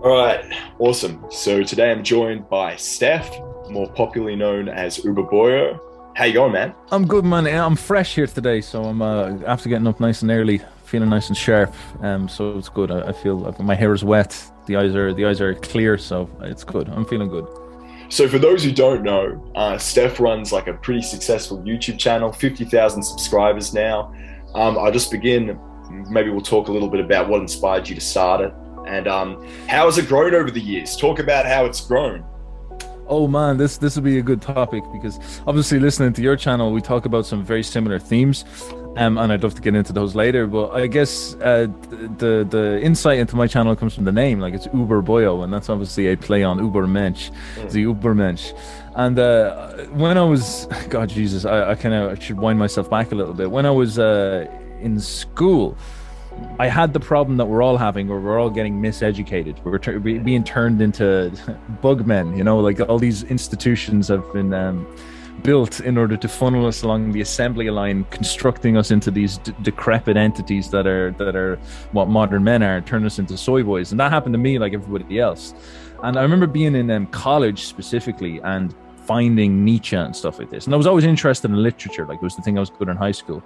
All right, awesome. So today I'm joined by Steph, more popularly known as Uberboyo. How you going, man? I'm good, man. Yeah, I'm fresh here today, so I'm after getting up nice and early, feeling nice and sharp. So it's good. I feel like my hair is wet, the eyes are clear, so it's good. I'm feeling good. So for those who don't know, Steph runs like a pretty successful YouTube channel, 50,000 subscribers now. I'll just begin. Maybe we'll talk a little bit about what inspired you to start it and how has it grown over the years? Talk about how it's grown. Oh man, this will be a good topic because obviously listening to your channel, we talk about some very similar themes, and I'd love to get into those later. But I guess the insight into my channel comes from the name, like it's Uberboyo, and that's obviously a play on Ubermensch, the Ubermensch. And when I was, God Jesus, I kind of should wind myself back a little bit. When I was in school, I had the problem that we're all having, where we're all getting miseducated. Being turned into bug men. Like all these institutions have been built in order to funnel us along the assembly line, constructing us into these decrepit entities that are what modern men are, turn us into soy boys. And that happened to me, like everybody else. And I remember being in college specifically and finding Nietzsche and stuff like this. And I was always interested in literature, like it was the thing I was good in high school.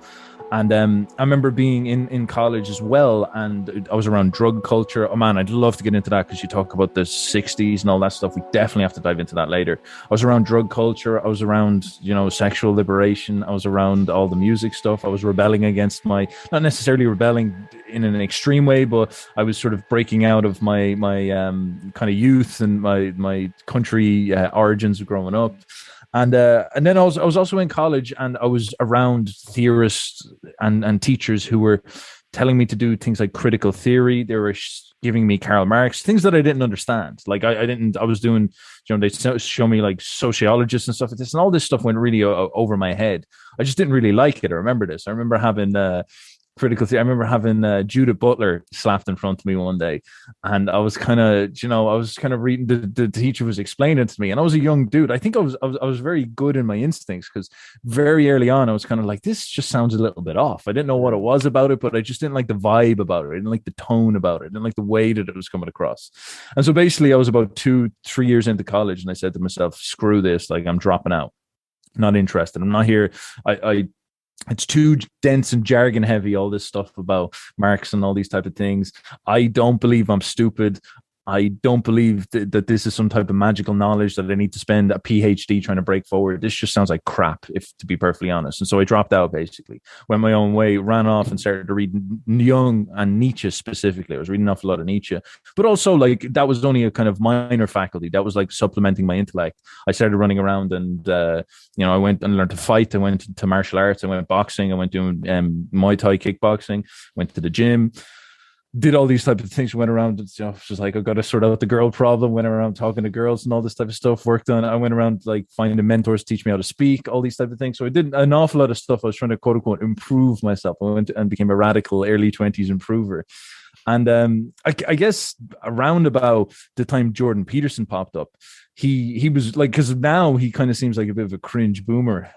And I remember being in college as well, and I was around drug culture. Oh man, I'd love to get into that because you talk about the 60s and all that stuff. We definitely have to dive into that later. I was around drug culture. I was around, sexual liberation. I was around all the music stuff. I was rebelling against not necessarily rebelling in an extreme way, but I was sort of breaking out of my kind of youth and my country origins of growing up. And then I was also in college, and I was around theorists and teachers who were telling me to do things like critical theory. They were giving me Karl Marx, things that I didn't understand. Like I was doing, they show me like sociologists and stuff like this, and all this stuff went really over my head. I just didn't really like it. I remember this. I remember having critical theory. I remember having Judith Butler slapped in front of me one day, and I was kind of, reading. The teacher was explaining it to me, and I was a young dude. I think I was very good in my instincts because very early on I was kind of like, this just sounds a little bit off. I didn't know what it was about it, but I just didn't like the vibe about it. I didn't like the tone about it. I didn't like the way that it was coming across. And so basically, I was about 2-3 years into college, and I said to myself, "Screw this! Like I'm dropping out. Not interested. I'm not here. I it's too dense and jargon heavy, all this stuff about Marx and all these type of things. I don't believe I'm stupid. I don't believe that this is some type of magical knowledge that I need to spend a PhD trying to break forward. This just sounds like crap, if to be perfectly honest. And so I dropped out, basically, went my own way, ran off and started to read Jung and Nietzsche specifically. I was reading an awful lot of Nietzsche, but also like that was only a kind of minor faculty. That was like supplementing my intellect. I started running around and, I went and learned to fight. I went to martial arts. I went boxing. I went doing Muay Thai kickboxing, went to the gym, did all these type of things, went around, just like, I got to sort out the girl problem, went around talking to girls and all this type of stuff, worked on, I went around like finding mentors to teach me how to speak, all these type of things. So I did an awful lot of stuff. I was trying to quote unquote improve myself. I went and became a radical early 20s improver. And I guess around about the time Jordan Peterson popped up, he was like, because now he kind of seems like a bit of a cringe boomer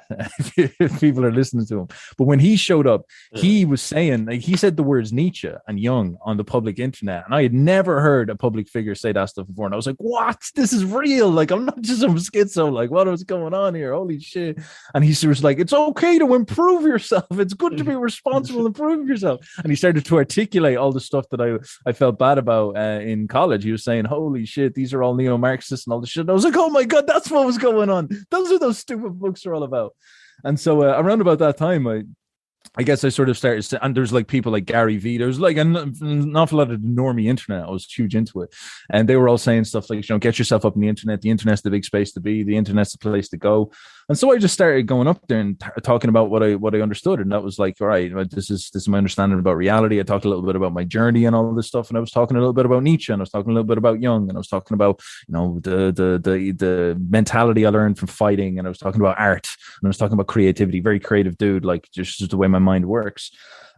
if people are listening to him. But when he showed up, he was saying, like, he said the words Nietzsche and Jung on the public internet, and I had never heard a public figure say that stuff before. And I was like, what? This is real. Like, I'm not just some schizo. Like, what is going on here? Holy shit. And he was like, it's okay to improve yourself. It's good to be responsible and improve yourself. And he started to articulate all the stuff that I felt bad about in college. He was saying, holy shit, these are all neo-Marxists and all this shit. I was like, oh my God, that's what was going on. Those are those stupid books are all about. And so around about that time, I guess I sort of started, and there's like people like Gary Vee. There's like an awful lot of the normie internet. I was huge into it, and they were all saying stuff like, get yourself up in the internet. The internet's the big space to be. The internet's the place to go. And so I just started going up there and talking about what I understood, and that was like, all right, this is my understanding about reality. I talked a little bit about my journey and all this stuff, and I was talking a little bit about Nietzsche, and I was talking a little bit about Jung, and I was talking about the mentality I learned from fighting, and I was talking about art, and I was talking about creativity. Very creative dude, like just the way my mind works.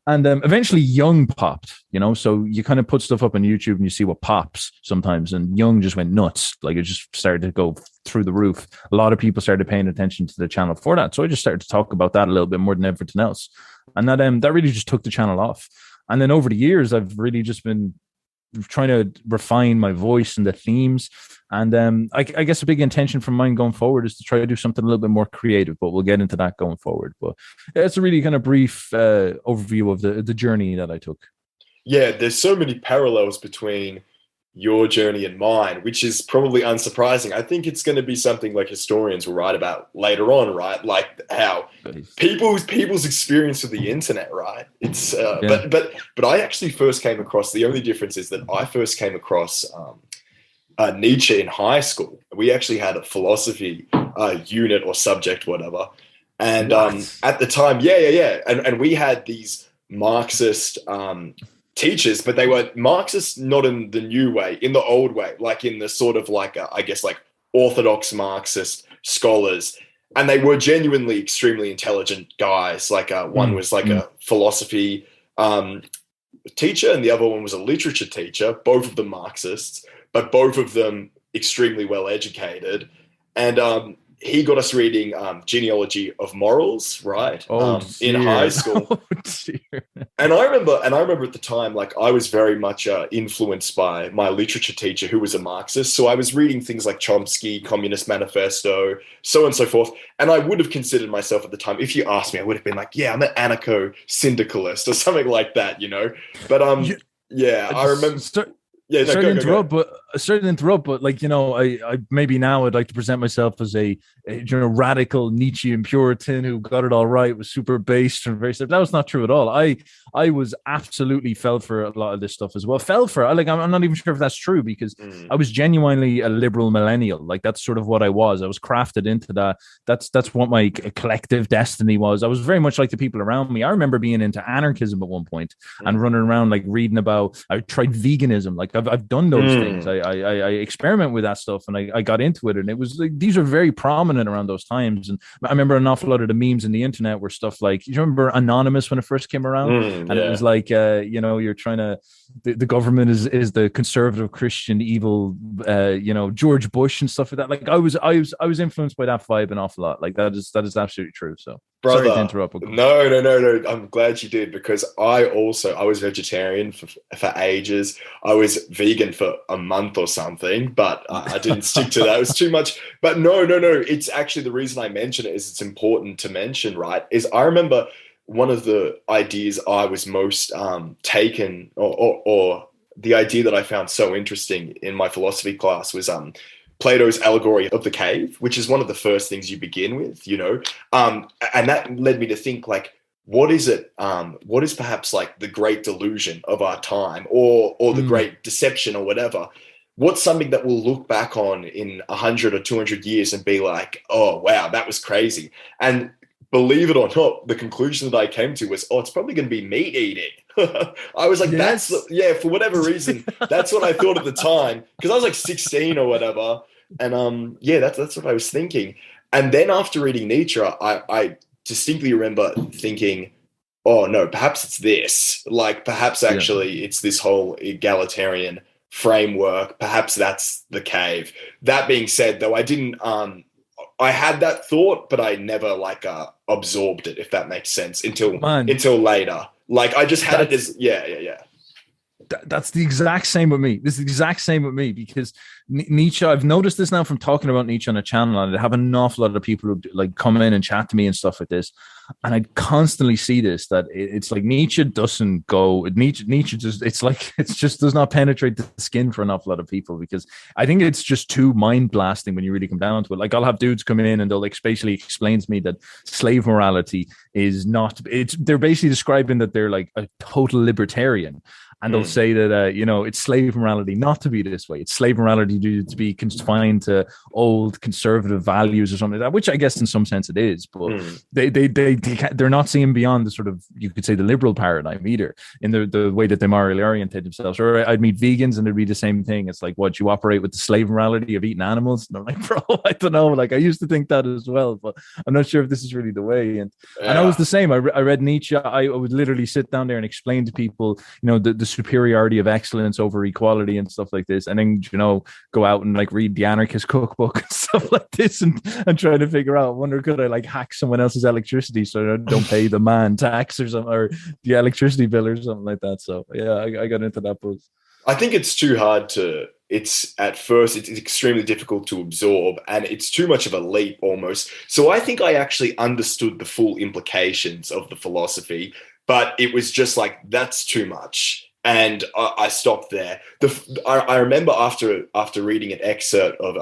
And eventually Jung popped, so you kind of put stuff up on YouTube and you see what pops sometimes. And Jung just went nuts. Like it just started to go through the roof. A lot of people started paying attention to the channel for that. So I just started to talk about that a little bit more than everything else. And that really just took the channel off. And then over the years, I've really just been trying to refine my voice and the themes. And I guess a big intention from mine going forward is to try to do something a little bit more creative, but we'll get into that going forward. But it's a really kind of brief overview of the journey that I took. Yeah, there's so many parallels between your journey and mine, which is probably unsurprising. I think it's going to be something like historians will write about later on, right? Like how people's experience with the internet, right? It's but I actually first came across, the only difference is that I first came across Nietzsche in high school. We actually had a philosophy unit or subject, whatever. And at the time, and we had these Marxist teachers, but they were Marxists not in the new way, in the old way, like in the sort of like, I guess, like orthodox Marxist scholars. And they were genuinely extremely intelligent guys. Like one was like a philosophy teacher and the other one was a literature teacher, both of them Marxists, but both of them extremely well educated. And he got us reading Genealogy of Morals, right? In high school. And I remember at the time, like I was very much influenced by my literature teacher who was a Marxist. So I was reading things like Chomsky, Communist Manifesto, so on and so forth. And I would have considered myself at the time, if you asked me, I would have been like, yeah, I'm an anarcho-syndicalist or something like that, you know? But I remember... Sorry to interrupt, but like, you know, I maybe now I'd like to present myself as a radical Nietzschean Puritan who got it all right, was super based and very stuff. That was not true at all. I was absolutely fell for a lot of this stuff as well. I'm not even sure if that's true because I was genuinely a liberal millennial. Like that's sort of what I was. I was crafted into that. That's what my collective destiny was. I was very much like the people around me. I remember being into anarchism at one point and running around like reading about. I tried veganism. Like I've done those things. I experiment with that stuff and I got into it, and it was like these are very prominent around those times. And I remember an awful lot of the memes in the internet were stuff like, you remember Anonymous when it first came around, it was like you're trying to the government is the conservative Christian evil, George Bush and stuff like that. Like I was influenced by that vibe an awful lot. Like that is absolutely true. So brother, sorry to interrupt. No. I'm glad you did, because I was vegetarian for ages. I was vegan for a month or something, but I didn't stick to that. It was too much. But no. It's actually, the reason I mention it is it's important to mention, right? Is I remember one of the ideas I was most taken, or the idea that I found so interesting in my philosophy class was Plato's allegory of the cave, which is one of the first things you begin with, and that led me to think, like, what is it? What is perhaps like the great delusion of our time, or the great deception, or whatever? What's something that we'll look back on in 100 or 200 years and be like, oh, wow, that was crazy. And believe it or not, the conclusion that I came to was, it's probably going to be meat eating. I was like, yes. for whatever reason, that's what I thought at the time, because I was like 16 or whatever. And that's what I was thinking. And then after reading Nietzsche, I distinctly remember thinking, oh no, perhaps it's this. Like perhaps actually it's this whole egalitarian framework. Perhaps that's the cave. That being said, though, I didn't. I had that thought, but I never absorbed it, if that makes sense, until later. Like I just had it as That's the exact same with me. This is the exact same with me, because Nietzsche, I've noticed this now from talking about Nietzsche on a channel, and I have an awful lot of people who like come in and chat to me and stuff like this. And I constantly see this, that it's like Nietzsche doesn't go, Nietzsche just does not penetrate the skin for an awful lot of people, because I think it's just too mind blasting when you really come down to it. Like I'll have dudes come in and they'll basically explain to me that slave morality is not, they're basically describing that they're like a total libertarian. And they'll say that, it's slave morality not to be this way. It's slave morality to be confined to old conservative values or something like that, which I guess in some sense it is. But they're not seeing beyond the sort of, you could say, the liberal paradigm either, in the way that they morally orientate themselves. Or I'd meet vegans and it'd be the same thing. It's like, what, you operate with the slave morality of eating animals? And I'm like, bro, I don't know. Like I used to think that as well, but I'm not sure if this is really the way. And I was the same. I read Nietzsche. I would literally sit down there and explain to people, the superiority of excellence over equality and stuff like this, and then go out and like read the anarchist cookbook and stuff like this, and try to figure out, wonder, could I like hack someone else's electricity so I don't pay the man tax or something, or the electricity bill or something like that. So yeah, I got into that buzz. I think it's too hard to. It's at first it's extremely difficult to absorb, and it's too much of a leap almost. So I think I actually understood the full implications of the philosophy, but it was just like that's too much, and I stopped there. I remember after reading an excerpt of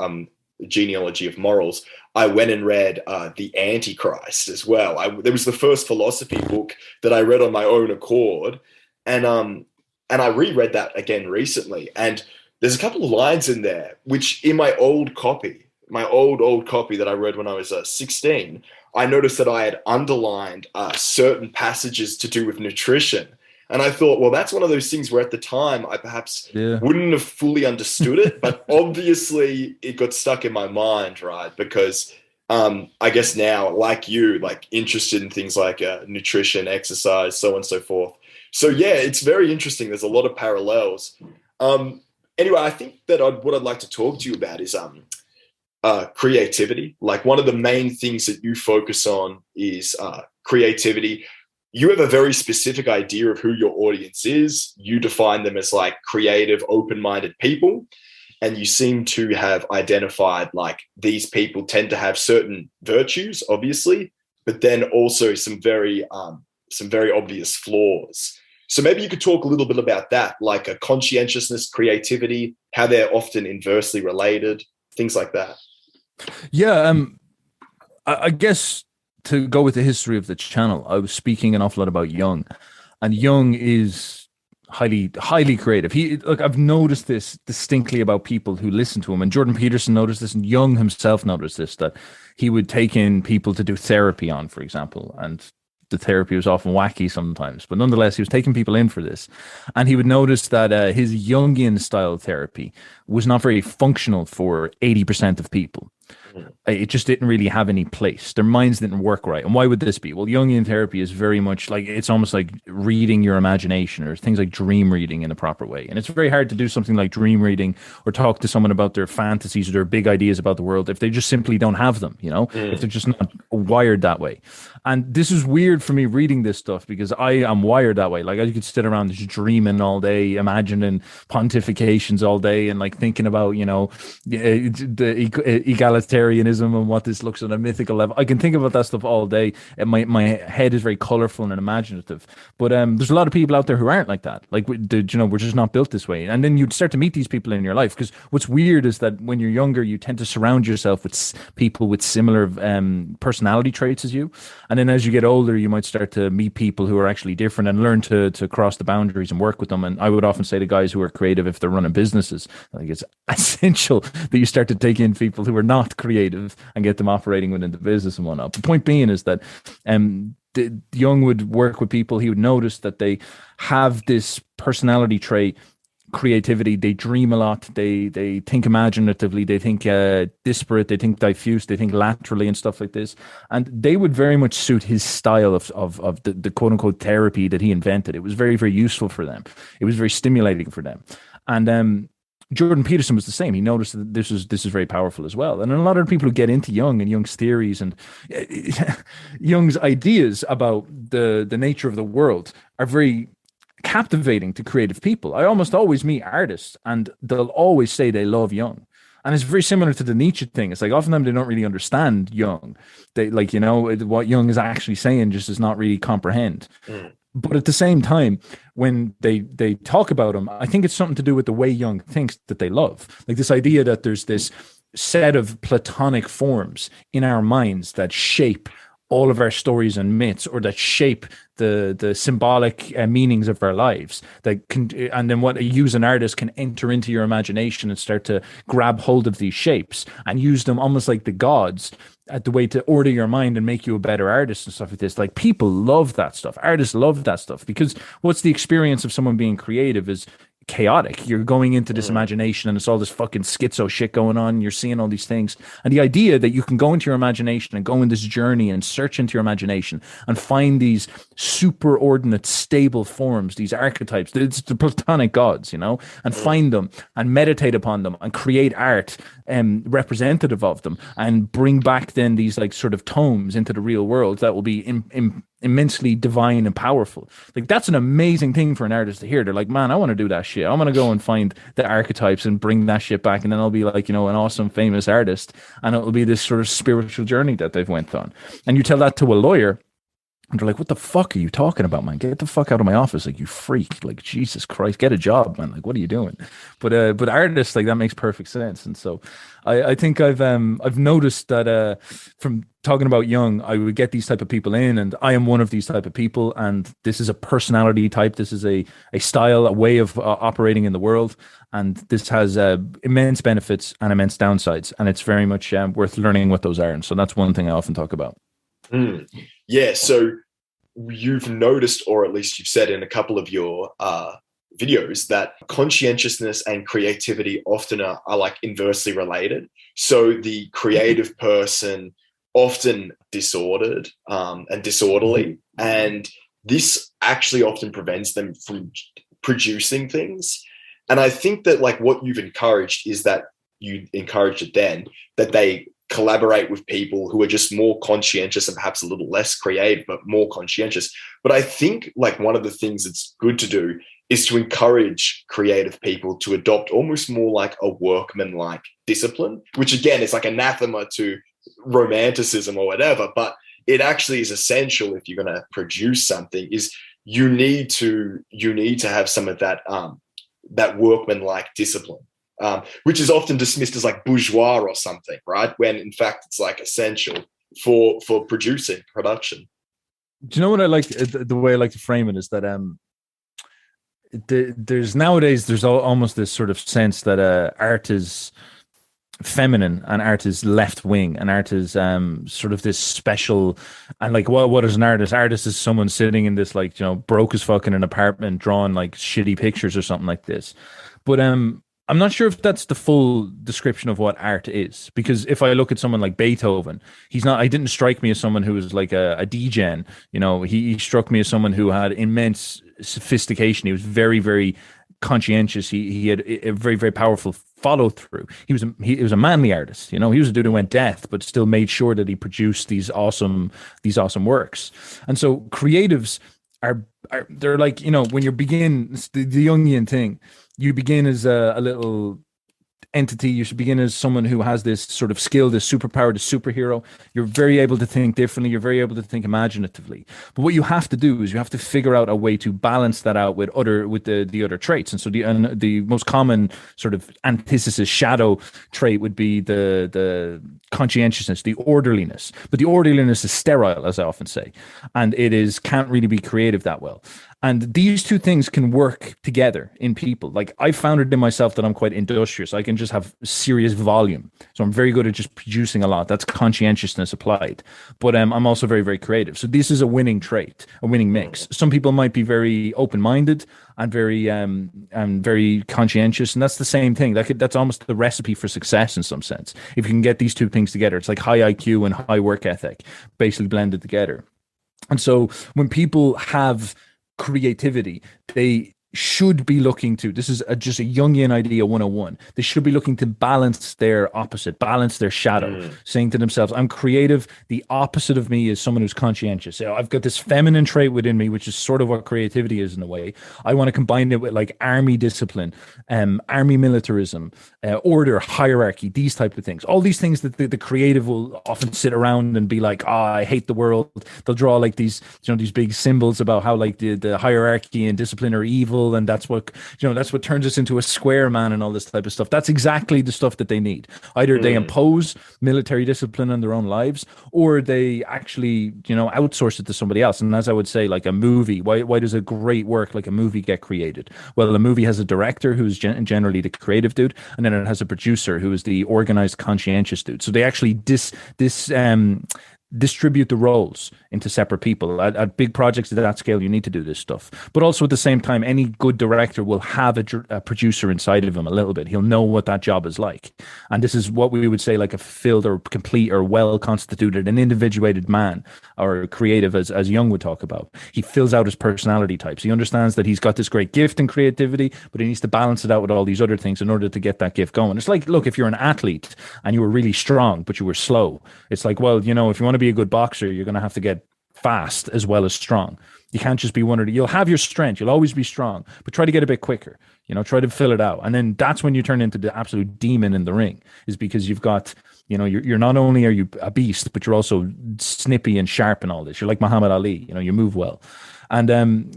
the Genealogy of Morals, I went and read the Antichrist as well. There was the first philosophy book that I read on my own accord, and I reread that again recently, and there's a couple of lines in there which, in my old copy, my old copy that I read when I was 16, I noticed that I had underlined certain passages to do with nutrition, and I thought, well, that's one of those things where at the time I perhaps Yeah. wouldn't have fully understood it, but obviously it got stuck in my mind, right? Because I guess now, like you, like interested in things like nutrition, exercise, so on and so forth. So yeah, it's very interesting. There's a lot of parallels. Anyway, I think that what I'd like to talk to you about is creativity. Like one of the main things that you focus on is creativity. You have a very specific idea of who your audience is. You define them as like creative, open-minded people. And you seem to have identified like these people tend to have certain virtues, obviously, but then also some very obvious flaws. So maybe you could talk a little bit about that, like a conscientiousness, creativity, how they're often inversely related, things like that. Yeah, I guess to go with the history of the channel, I was speaking an awful lot about Jung, and Jung is highly creative. I've noticed this distinctly about people who listen to him, and Jordan Peterson noticed this, and Jung himself noticed this, that he would take in people to do therapy on, for example, and the therapy was often wacky sometimes, but nonetheless, he was taking people in for this. And he would notice that his Jungian style therapy was not very functional for 80% of people. It just didn't really have any place. Their minds didn't work right. And why would this be? Well, Jungian therapy is very much like, it's almost like reading your imagination, or things like dream reading in a proper way. And it's very hard to do something like dream reading or talk to someone about their fantasies or their big ideas about the world if they just simply don't have them, if they're just not wired that way. And this is weird for me reading this stuff because I am wired that way. Like I could sit around just dreaming all day, imagining pontifications all day, and like thinking about, the egalitarianism and what this looks on a mythical level. I can think about that stuff all day. And my head is very colorful and imaginative. But there's a lot of people out there who aren't like that. Like, we're just not built this way. And then you'd start to meet these people in your life, because what's weird is that when you're younger, you tend to surround yourself with people with similar personality traits as you. And then as you get older, you might start to meet people who are actually different and learn to cross the boundaries and work with them. And I would often say to guys who are creative, if they're running businesses, like it's essential that you start to take in people who are not creative and get them operating within the business and whatnot. The point being is that Jung would work with people. He would notice that they have this personality trait, creativity. They dream a lot. They think imaginatively. They think disparate. They think diffuse. They think laterally and stuff like this. And they would very much suit his style of the quote unquote therapy that he invented. It was very, very useful for them. It was very stimulating for them. And Jordan Peterson was the same. He noticed that this is very powerful as well. And a lot of people who get into Jung and Jung's theories and Jung's ideas about the nature of the world are very captivating to creative people. I almost always meet artists and they'll always say they love Jung. And it's very similar to the Nietzsche thing. It's like oftentimes they don't really understand Jung. They what Jung is actually saying just does not really comprehend. But at the same time, when they talk about him, I think it's something to do with the way Jung thinks that they love. Like this idea that there's this set of platonic forms in our minds that shape all of our stories and myths, or that shape the symbolic meanings of our lives, that can, and then what you as an artist can enter into your imagination and start to grab hold of these shapes and use them almost like the gods at the way to order your mind and make you a better artist and stuff like this. Like people love that stuff. Artists love that stuff, because what's the experience of someone being creative is chaotic. You're going into this imagination and it's all this fucking schizo shit going on. You're seeing all these things. And the idea that you can go into your imagination and go on this journey and search into your imagination and find these superordinate, stable forms, these archetypes, it's the platonic gods, and find them and meditate upon them and create art representative of them, and bring back then these like sort of tomes into the real world that will be immensely divine and powerful. Like that's an amazing thing for an artist to hear. They're like, man, I want to do that shit. I want to go and find the archetypes and bring that shit back, and then I'll be like, an awesome famous artist, and it'll be this sort of spiritual journey that they've went on. And you tell that to a lawyer, and they're like, what the fuck are you talking about, man? Get the fuck out of my office, like, you freak. Like, Jesus Christ, get a job, man. Like, what are you doing? But artists, like, that makes perfect sense. And so I think I've noticed that from talking about Jung, I would get these type of people in, and I am one of these type of people. And this is a personality type. This is a style, a way of operating in the world. And this has immense benefits and immense downsides. And it's very much worth learning what those are. And so that's one thing I often talk about. Yeah, so you've noticed, or at least you've said in a couple of your videos, that conscientiousness and creativity often are like inversely related. So the creative person often disordered and disorderly, and this actually often prevents them from producing things. And I think that like what you've encouraged is that you encouraged it then, that they collaborate with people who are just more conscientious and perhaps a little less creative, but more conscientious. But I think like one of the things that's good to do is to encourage creative people to adopt almost more like a workman-like discipline, which again is like anathema to romanticism or whatever, but it actually is essential if you're going to produce something. Is you need to have some of that that workman-like discipline. Which is often dismissed as like bourgeois or something, right? When in fact it's like essential for producing production. Do you know what I like? The way I like to frame it is that there's nowadays almost this sort of sense that art is feminine and art is left wing, and art is sort of this special, and like what is an artist? Artist is someone sitting in this like broke as fuck in an apartment drawing like shitty pictures or something like this. But I'm not sure if that's the full description of what art is, because if I look at someone like Beethoven, he didn't strike me as someone who was like a degen. He struck me as someone who had immense sophistication. He was very, very conscientious. He had a very, very powerful follow through. He was a manly artist. He was a dude who went deaf, but still made sure that he produced these awesome works. And so creatives they're like, when you begin the Jungian thing, you begin as a little entity. You should begin as someone who has this sort of skill, this superpower, this superhero. You're very able to think differently. You're very able to think imaginatively. But what you have to do is you have to figure out a way to balance that out with the other traits. And so the most common sort of antithesis shadow trait would be the conscientiousness, the orderliness. But the orderliness is sterile, as I often say, and can't really be creative that well. And these two things can work together in people. Like I found it in myself that I'm quite industrious. I can just have serious volume. So I'm very good at just producing a lot. That's conscientiousness applied. But I'm also very, very creative. So this is a winning trait, a winning mix. Some people might be very open-minded and very conscientious. And that's the same thing. That's almost the recipe for success in some sense. If you can get these two things together, it's like high IQ and high work ethic basically blended together. And so when people have creativity, they should be looking to, this is just a Jungian idea 101, they should be looking to balance their opposite, balance their shadow, saying to themselves, I'm creative, the opposite of me is someone who's conscientious. So I've got this feminine trait within me, which is sort of what creativity is in a way. I want to combine it with like army discipline, army militarism, order, hierarchy, these type of things. All these things that the creative will often sit around and be like, I hate the world. They'll draw like these big symbols about how like the hierarchy and discipline are evil, and that's what turns us into a square man and all this type of stuff. That's exactly the stuff that they need. Either they impose military discipline on their own lives, or they actually outsource it to somebody else. And as I would say, like a movie, why does a great work like a movie get created? Well, a movie has a director who's generally the creative dude, and then it has a producer who is the organized, conscientious dude. So they actually distribute the roles into separate people. At big projects at that scale, you need to do this stuff. But also at the same time, any good director will have a producer inside of him a little bit. He'll know what that job is like. And this is what we would say like a fulfilled or complete or well-constituted, an individuated man or creative, as Jung would talk about. He fills out his personality types. He understands that he's got this great gift in creativity, but he needs to balance it out with all these other things in order to get that gift going. It's like, look, if you're an athlete and you were really strong, but you were slow, it's like, well, if you want to be a good boxer, you're going to have to get fast as well as strong. You can't just be one or the, you'll have your strength. You'll always be strong, but try to get a bit quicker, try to fill it out. And then that's when you turn into the absolute demon in the ring, is because you've got, you're not only are you a beast, but you're also snippy and sharp and all this. You're like Muhammad Ali, you move well. And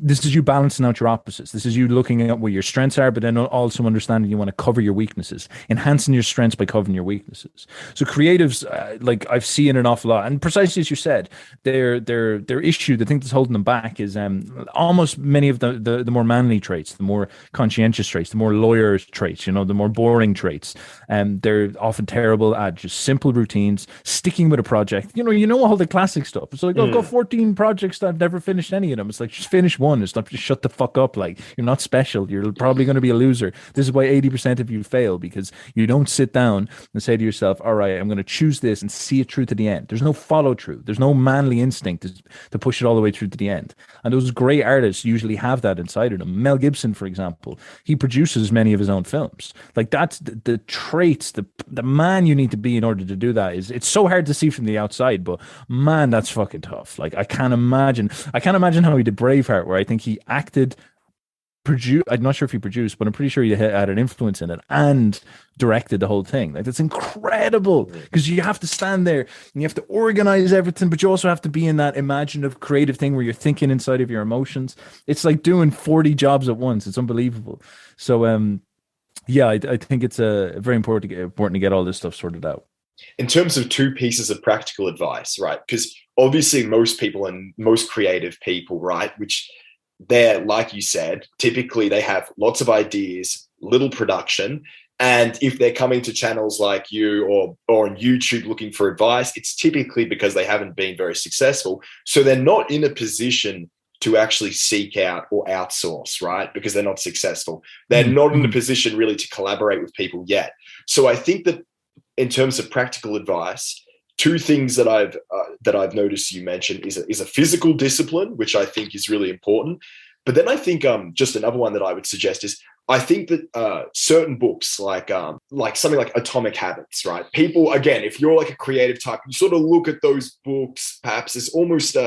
this is you balancing out your opposites. This is you looking at where your strengths are, but then also understanding you want to cover your weaknesses, enhancing your strengths by covering your weaknesses. So creatives, like I've seen an awful lot, and precisely as you said, their issue, the thing that's holding them back is almost many of the more manly traits, the more conscientious traits, the more lawyer traits, the more boring traits. They're often terrible at just simple routines, sticking with a project. You know all the classic stuff. It's like, I've got 14 projects that I've never finished any of them. It's like, just finish one. It's not, just shut the fuck up. Like, you're not special. You're probably going to be a loser. This is why 80% of you fail, because you don't sit down and say to yourself, all right, I'm going to choose this and see it through to the end. There's no follow through. There's no manly instinct to push it all the way through to the end. And those great artists usually have that inside of them. Mel Gibson, for example, he produces many of his own films. Like, that's the traits, the man you need to be in order to do that. It's so hard to see from the outside, but man, that's fucking tough. Like, I can't imagine how he did Braveheart, where I think he acted, I'm not sure if he produced, but I'm pretty sure he had an influence in it and directed the whole thing. Like, that's incredible, because you have to stand there and you have to organize everything, but you also have to be in that imaginative, creative thing where you're thinking inside of your emotions. It's like doing 40 jobs at once. It's unbelievable. So, I think it's very important to get all this stuff sorted out. In terms of two pieces of practical advice, right? Because obviously most people and most creative people, right, which they're, like you said, typically they have lots of ideas, little production. And if they're coming to channels like you or on YouTube looking for advice, it's typically because they haven't been very successful. So they're not in a position to actually seek out or outsource, right? Because they're not successful. They're not in a position really to collaborate with people yet. So I think that in terms of practical advice, two things that I've noticed you mentioned is a physical discipline, which I think is really important. But then I think just another one that I would suggest is, I think that certain books like something like Atomic Habits, right? People, again, if you're like a creative type, you sort of look at those books, perhaps it's almost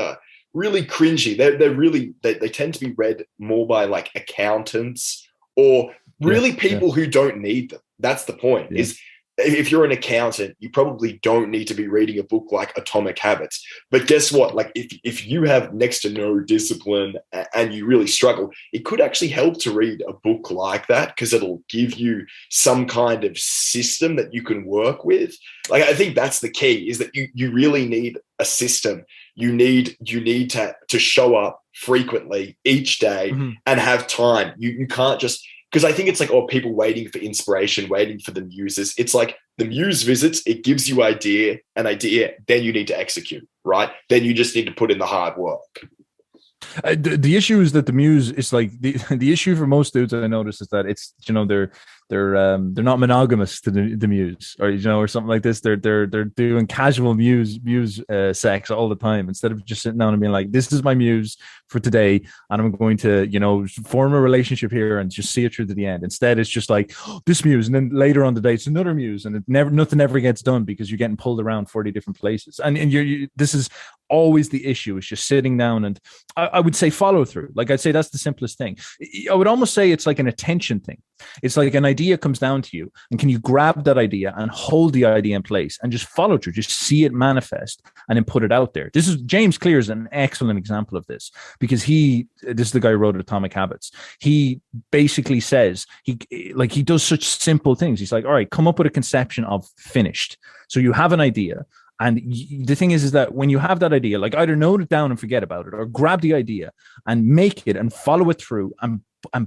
really cringy. They tend to be read more by like accountants or really people who don't need them. That's the point. Is if you're an accountant, you probably don't need to be reading a book like Atomic Habits. But guess what? Like, if you have next to no discipline and you really struggle, it could actually help to read a book like that, because it'll give you some kind of system that you can work with. Like, I think that's the key, is that you really need a system. You need to show up frequently each day and have time. You can't just, because I think it's like, people waiting for inspiration, waiting for the muses. It's like the muse visits, it gives you an idea, then you need to execute, right? Then you just need to put in the hard work. The issue is that the muse is like the issue for most dudes I notice is that it's, they're not monogamous to the muse, or or something like this. They're doing casual muse sex all the time, instead of just sitting down and being like, this is my muse for today, and I'm going to form a relationship here and just see it through to the end. Instead, it's just like, this muse, and then later on the day it's another muse, and nothing ever gets done because you're getting pulled around 40 different places. And this is always the issue, is just sitting down, and I would say follow through. Like, I'd say that's the simplest thing. I would almost say it's like an attention thing. It's like an idea comes down to you, and can you grab that idea and hold the idea in place and just follow through, just see it manifest and then put it out there. This is James Clear is an excellent example of this, because this is the guy who wrote Atomic Habits. He basically says he does such simple things. He's like, all right, come up with a conception of finished. So you have an idea. And the thing is that when you have that idea, like, either note it down and forget about it, or grab the idea and make it and follow it through and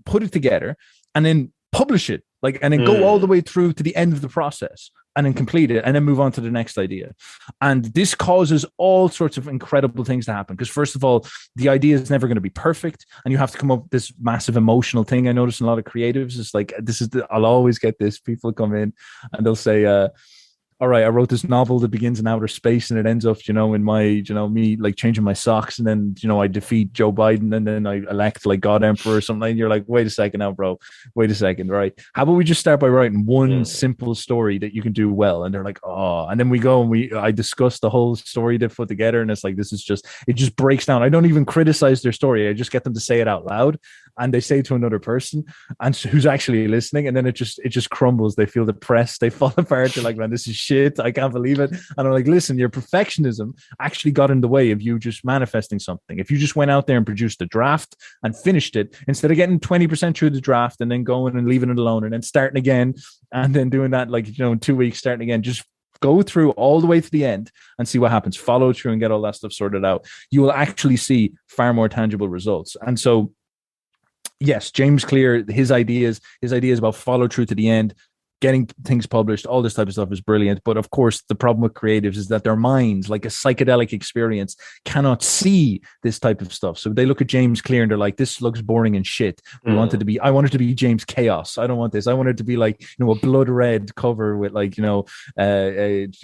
put it together, and then publish it, and then go all the way through to the end of the process, and then complete it, and then move on to the next idea. And this causes all sorts of incredible things to happen, because first of all, the idea is never going to be perfect, and you have to come up with this massive emotional thing. I notice in a lot of creatives, it's like, I'll always get this. People come in and they'll say, all right, I wrote this novel that begins in outer space and it ends up, in my, me like changing my socks, and then, I defeat Joe Biden and then I elect like God Emperor or something. And you're like, wait a second now, bro. Wait a second. Right. How about we just start by writing one Mm. simple story that you can do well? And they're like, oh, and then we go and I discuss the whole story they put together. And it's like, it just breaks down. I don't even criticize their story. I just get them to say it out loud, and they say it to another person and who's actually listening. And then it just crumbles. They feel depressed. They fall apart. They're like, man, this is shit. I can't believe it. And I'm like, listen, your perfectionism actually got in the way of you just manifesting something. If you just went out there and produced a draft and finished it, instead of getting 20% through the draft and then going and leaving it alone and then starting again and then doing that, like, in 2 weeks, starting again, just go through all the way to the end and see what happens. Follow through and get all that stuff sorted out. You will actually see far more tangible results. And so, yes, James Clear, his ideas about follow through to the end, getting things published, all this type of stuff is brilliant. But of course, the problem with creatives is that their minds, like a psychedelic experience, cannot see this type of stuff. So they look at James Clear and they're like, this looks boring and shit. I want it to be James Chaos. I don't want this. I want it to be like, a blood red cover with like,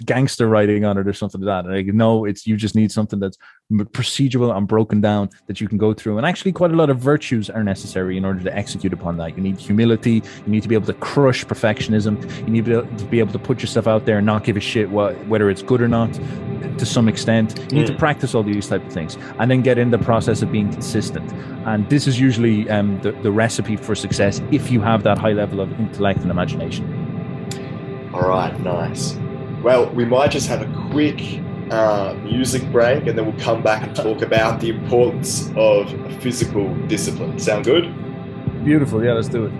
gangster writing on it or something like that. And like, no, you just need something that's procedural and broken down that you can go through. And actually quite a lot of virtues are necessary in order to execute upon that. You need humility. You need to be able to crush perfectionism. You need to be able to put yourself out there and not give a shit whether it's good or not to some extent. You need to practice all these type of things and then get in the process of being consistent. And this is usually the recipe for success if you have that high level of intellect and imagination. All right, nice. Well, we might just have a quick music break and then we'll come back and talk about the importance of physical discipline. Sound good? Beautiful. Yeah, let's do it.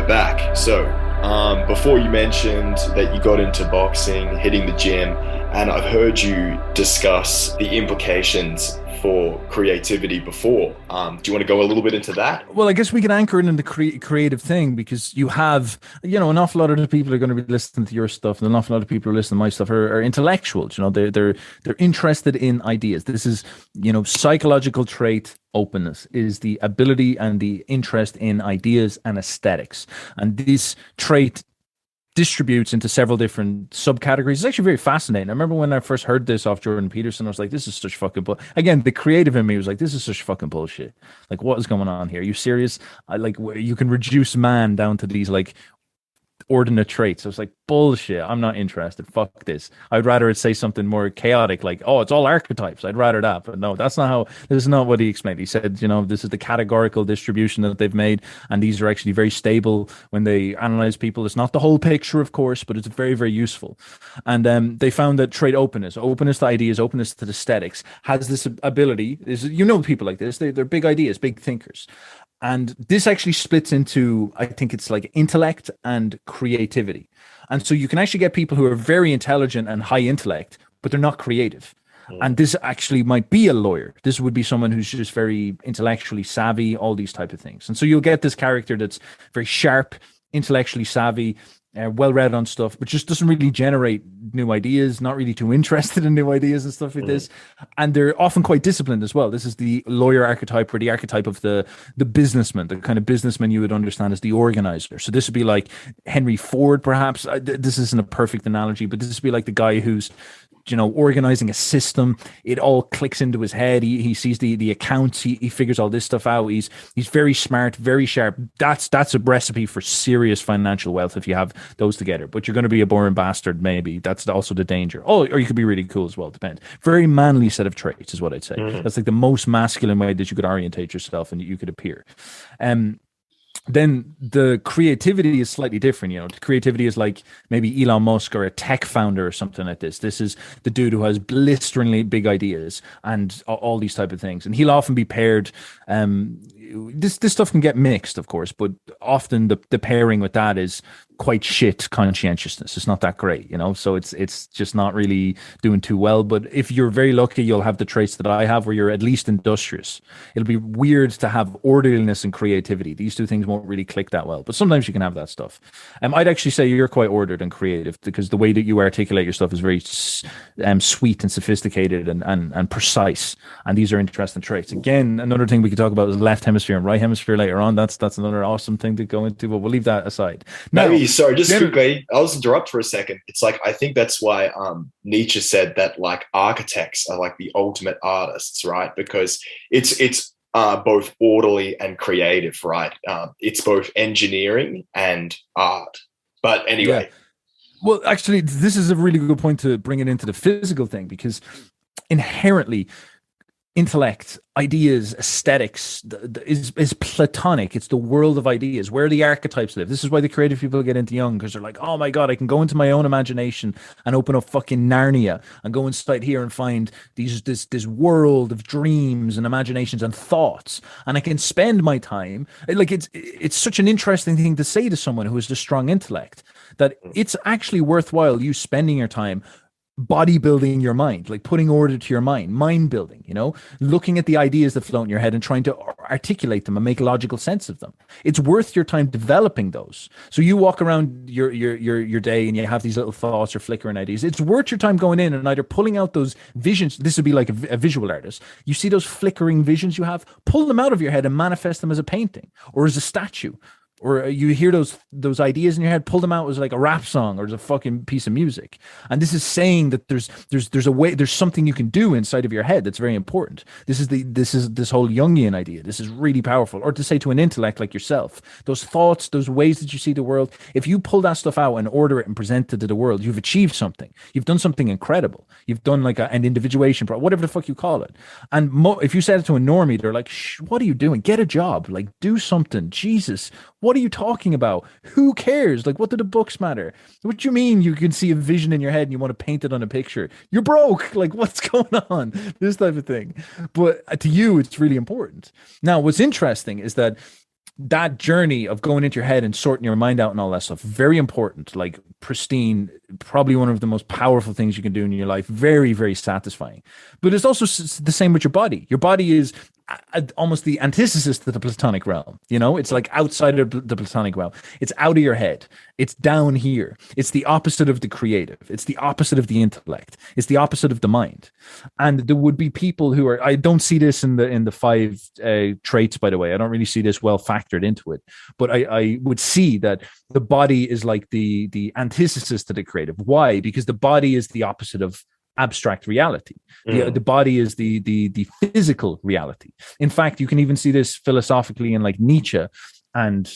Back. So, before you mentioned that you got into boxing, hitting the gym, and I've heard you discuss the implications for creativity before. Do you want to go a little bit into that? Well, I guess we can anchor it in the creative thing, because you have, an awful lot of the people are going to be listening to your stuff, and an awful lot of people who are listening to my stuff are intellectuals. They're interested in ideas. This is, psychological trait. Openness is the ability and the interest in ideas and aesthetics, and this trait distributes into several different subcategories. It's actually very fascinating. I remember when I first heard this off Jordan Peterson, I was like, this is such fucking again, the creative in me was like, this is such fucking bullshit. Like, what is going on here? Are you serious? You can reduce man down to these like ordinate traits. I was like, bullshit, I'm not interested. Fuck this. I'd rather it say something more chaotic, like, oh, it's all archetypes. I'd rather that. But no, that's not how, this is not what he explained. He said, you know, this is the categorical distribution that they've made, and these are actually very stable when they analyze people. It's not the whole picture, of course, but it's very, very useful. And they found that trait openness to ideas, openness to aesthetics, has this ability, is, you know, people like this, they're big ideas, big thinkers. And this actually splits into, I think it's like intellect and creativity. And so you can actually get people who are very intelligent and high intellect, but they're not creative. And this actually might be a lawyer. This would be someone who's just very intellectually savvy, all these type of things. And so you'll get this character that's very sharp, intellectually savvy, well read on stuff, but just doesn't really generate new ideas, not really too interested in new ideas and stuff like this. And they're often quite disciplined as well. This is the lawyer archetype, or the archetype of the businessman, the kind of businessman you would understand as the organizer. So this would be like Henry Ford, perhaps. This isn't a perfect analogy, but this would be like the guy who's, you know, organizing a system. It all clicks into his head. He sees the accounts. He figures all this stuff out. He's very smart, very sharp. That's a recipe for serious financial wealth if you have those together. But you're going to be a boring bastard, maybe. That's also the danger. Oh, or you could be really cool as well. Depends. Very manly set of traits is what I'd say. That's like the most masculine way that you could orientate yourself and you could appear. Then the creativity is slightly different. You know, the creativity is like maybe Elon Musk or a tech founder or something like this. This is the dude who has blisteringly big ideas and all these type of things. And he'll often be paired. This stuff can get mixed, of course, but often the pairing with that is quite shit conscientiousness. It's not that great, you know, so it's just not really doing too well. But if you're very lucky, you'll have the traits that I have, where you're at least industrious. It'll be weird to have orderliness and creativity. These two things won't really click that well, but sometimes you can have that stuff. I'd actually say you're quite ordered and creative, because the way that you articulate your stuff is very sweet and sophisticated and precise. And these are interesting traits. Again, another thing we could talk about is left hemisphere and right hemisphere later on. That's another awesome thing to go into, but we'll leave that aside. Now, maybe, sorry, just quickly, I'll just interrupt for a second. It's like, I think that's why Nietzsche said that like architects are like the ultimate artists, right? Because it's both orderly and creative, right? It's both engineering and art. But anyway. Yeah. Well, actually, this is a really good point to bring it into the physical thing, because inherently intellect, ideas, aesthetics is platonic. It's the world of ideas, where the archetypes live. This is why the creative people get into Jung, because they're like, oh my God, I can go into my own imagination and open up fucking Narnia and go inside here and find this world of dreams and imaginations and thoughts. And I can spend my time, like, it's such an interesting thing to say to someone who has a strong intellect, that it's actually worthwhile you spending your time bodybuilding your mind, like putting order to your mind building, you know, looking at the ideas that float in your head and trying to articulate them and make logical sense of them. It's worth your time developing those. So you walk around your day and you have these little thoughts or flickering ideas. It's worth your time going in and either pulling out those visions. This would be like a visual artist. You see those flickering visions you have, pull them out of your head and manifest them as a painting or as a statue. Or you hear those ideas in your head, pull them out as like a rap song or as a fucking piece of music. And this is saying that there's a way, there's something you can do inside of your head that's very important. This is this whole Jungian idea. This is really powerful. Or to say to an intellect like yourself, those thoughts, those ways that you see the world, if you pull that stuff out and order it and present it to the world, you've achieved something. You've done something incredible. You've done like an individuation, whatever the fuck you call it. And if you said it to a normie, they're like, what are you doing? Get a job. Like, do something. Jesus. What are you talking about? Who cares? Like, what do the books matter? What do you mean you can see a vision in your head and you want to paint it on a picture? You're broke. Like, what's going on? This type of thing. But to you, it's really important. Now, what's interesting is that journey of going into your head and sorting your mind out and all that stuff, very important, like pristine, probably one of the most powerful things you can do in your life. Very, very satisfying. But it's also the same with your body. Your body is almost the antithesis to the Platonic realm. You know, it's like outside of the Platonic realm. It's out of your head. It's down here. It's the opposite of the creative. It's the opposite of the intellect. It's the opposite of the mind. And there would be people who are, I don't see this in the five traits, by the way. I don't really see this well factored into it, but I would see that the body is like the antithesis to the creative. Why? Because the body is the opposite of abstract reality. The body is the physical reality. In fact, you can even see this philosophically in like Nietzsche and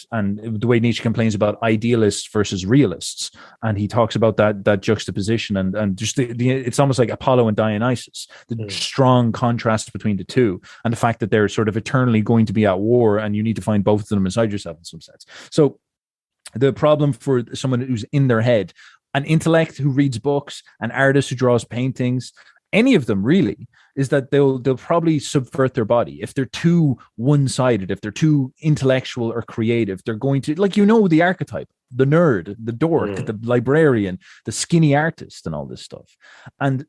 the way Nietzsche complains about idealists versus realists, and he talks about that juxtaposition and just it's almost like Apollo and Dionysus, the strong contrast between the two, and the fact that they're sort of eternally going to be at war, and you need to find both of them inside yourself in some sense. So the problem for someone who's in their head, an intellect who reads books, an artist who draws paintings, any of them really, is that they'll probably subvert their body. If they're too one-sided, if they're too intellectual or creative, they're going to, like, the archetype, the nerd, the dork, the librarian, the skinny artist, and all this stuff. And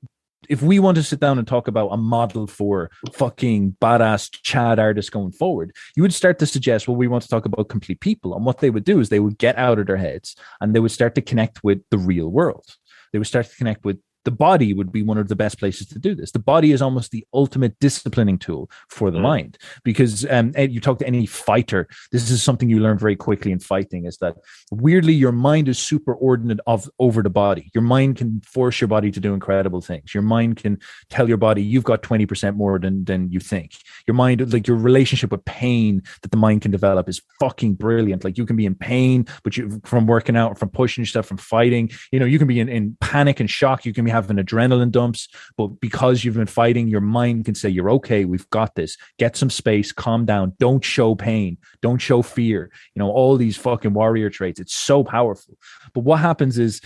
if we want to sit down and talk about a model for fucking badass Chad artists going forward, you would start to suggest, well, we want to talk about complete people. And what they would do is they would get out of their heads and they would start to connect with the real world. They would start to connect with the body. Would be one of the best places to do this. The body is almost the ultimate disciplining tool for the mind, because you talk to any fighter, this is something you learn very quickly in fighting, is that weirdly your mind is superordinate over the body. Your mind can force your body to do incredible things. Your mind can tell your body you've got 20% more than you think. Your mind, like your relationship with pain that the mind can develop, is fucking brilliant. Like you can be in pain, but from working out, from pushing yourself, from fighting, you can be in panic and shock. You can be having adrenaline dumps, but because you've been fighting, your mind can say, you're okay, we've got this, get some space, calm down, don't show pain, don't show fear, all these fucking warrior traits. It's so powerful. But what happens is,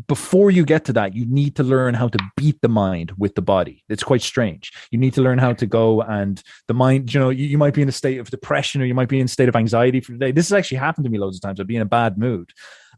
before you get to that, you need to learn how to beat the mind with the body. It's quite strange. You need to learn how to go, and the mind, you might be in a state of depression, or you might be in a state of anxiety for the day. This has actually happened to me loads of times. I'd be in a bad mood,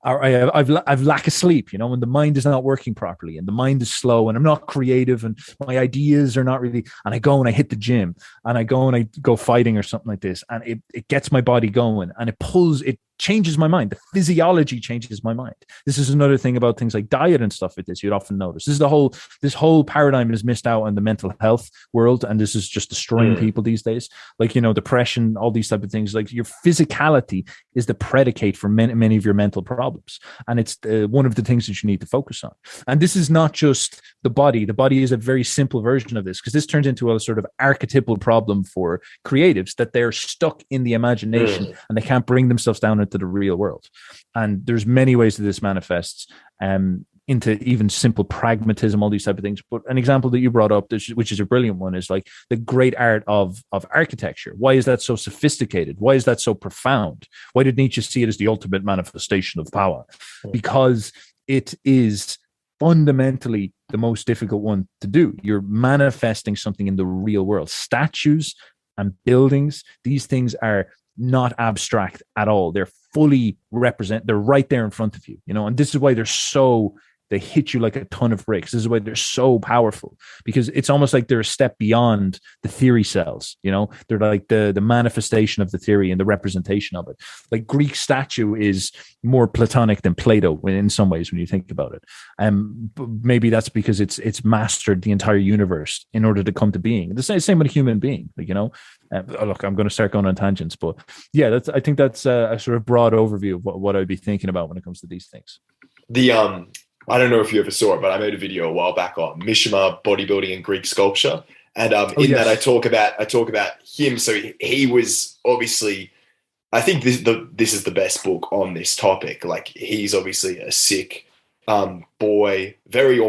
or I've lack of sleep, when the mind is not working properly and the mind is slow and I'm not creative and my ideas are not really, and I go and I hit the gym and I go fighting or something like this, and it gets my body going, and it changes my mind. The physiology changes my mind. This is another thing about things like diet and stuff like this. You'd often notice this whole paradigm is missed out on the mental health world, and this is just destroying people these days. Like, depression, all these type of things. Like your physicality is the predicate for many of your mental problems, and it's one of the things that you need to focus on. And this is not just the body. The body is a very simple version of this, because this turns into a sort of archetypal problem for creatives, that they're stuck in the imagination and they can't bring themselves down into the real world. And there's many ways that this manifests into even simple pragmatism, all these type of things. But an example that you brought up, which is a brilliant one, is like the great art of architecture. Why is that so sophisticated? Why is that so profound? Why did Nietzsche see it as the ultimate manifestation of power? Because it is fundamentally the most difficult one to do. You're manifesting something in the real world. Statues and buildings, these things are not abstract at all. They're fully they're right there in front of you, and this is why they hit you like a ton of bricks. This is why they're so powerful, because it's almost like they're a step beyond the theory cells. They're like the manifestation of the theory and the representation of it. Like Greek statue is more Platonic than Plato in some ways when you think about it. Maybe that's because it's mastered the entire universe in order to come to being. The same with a human being. Look, I'm going to start going on tangents, but yeah, I think that's a sort of broad overview of what I'd be thinking about when it comes to these things. I don't know if you ever saw it, but I made a video a while back on Mishima, bodybuilding and Greek sculpture. And that I talk about him. So he was obviously, I think this is the best book on this topic. Like, he's obviously a sick boy, very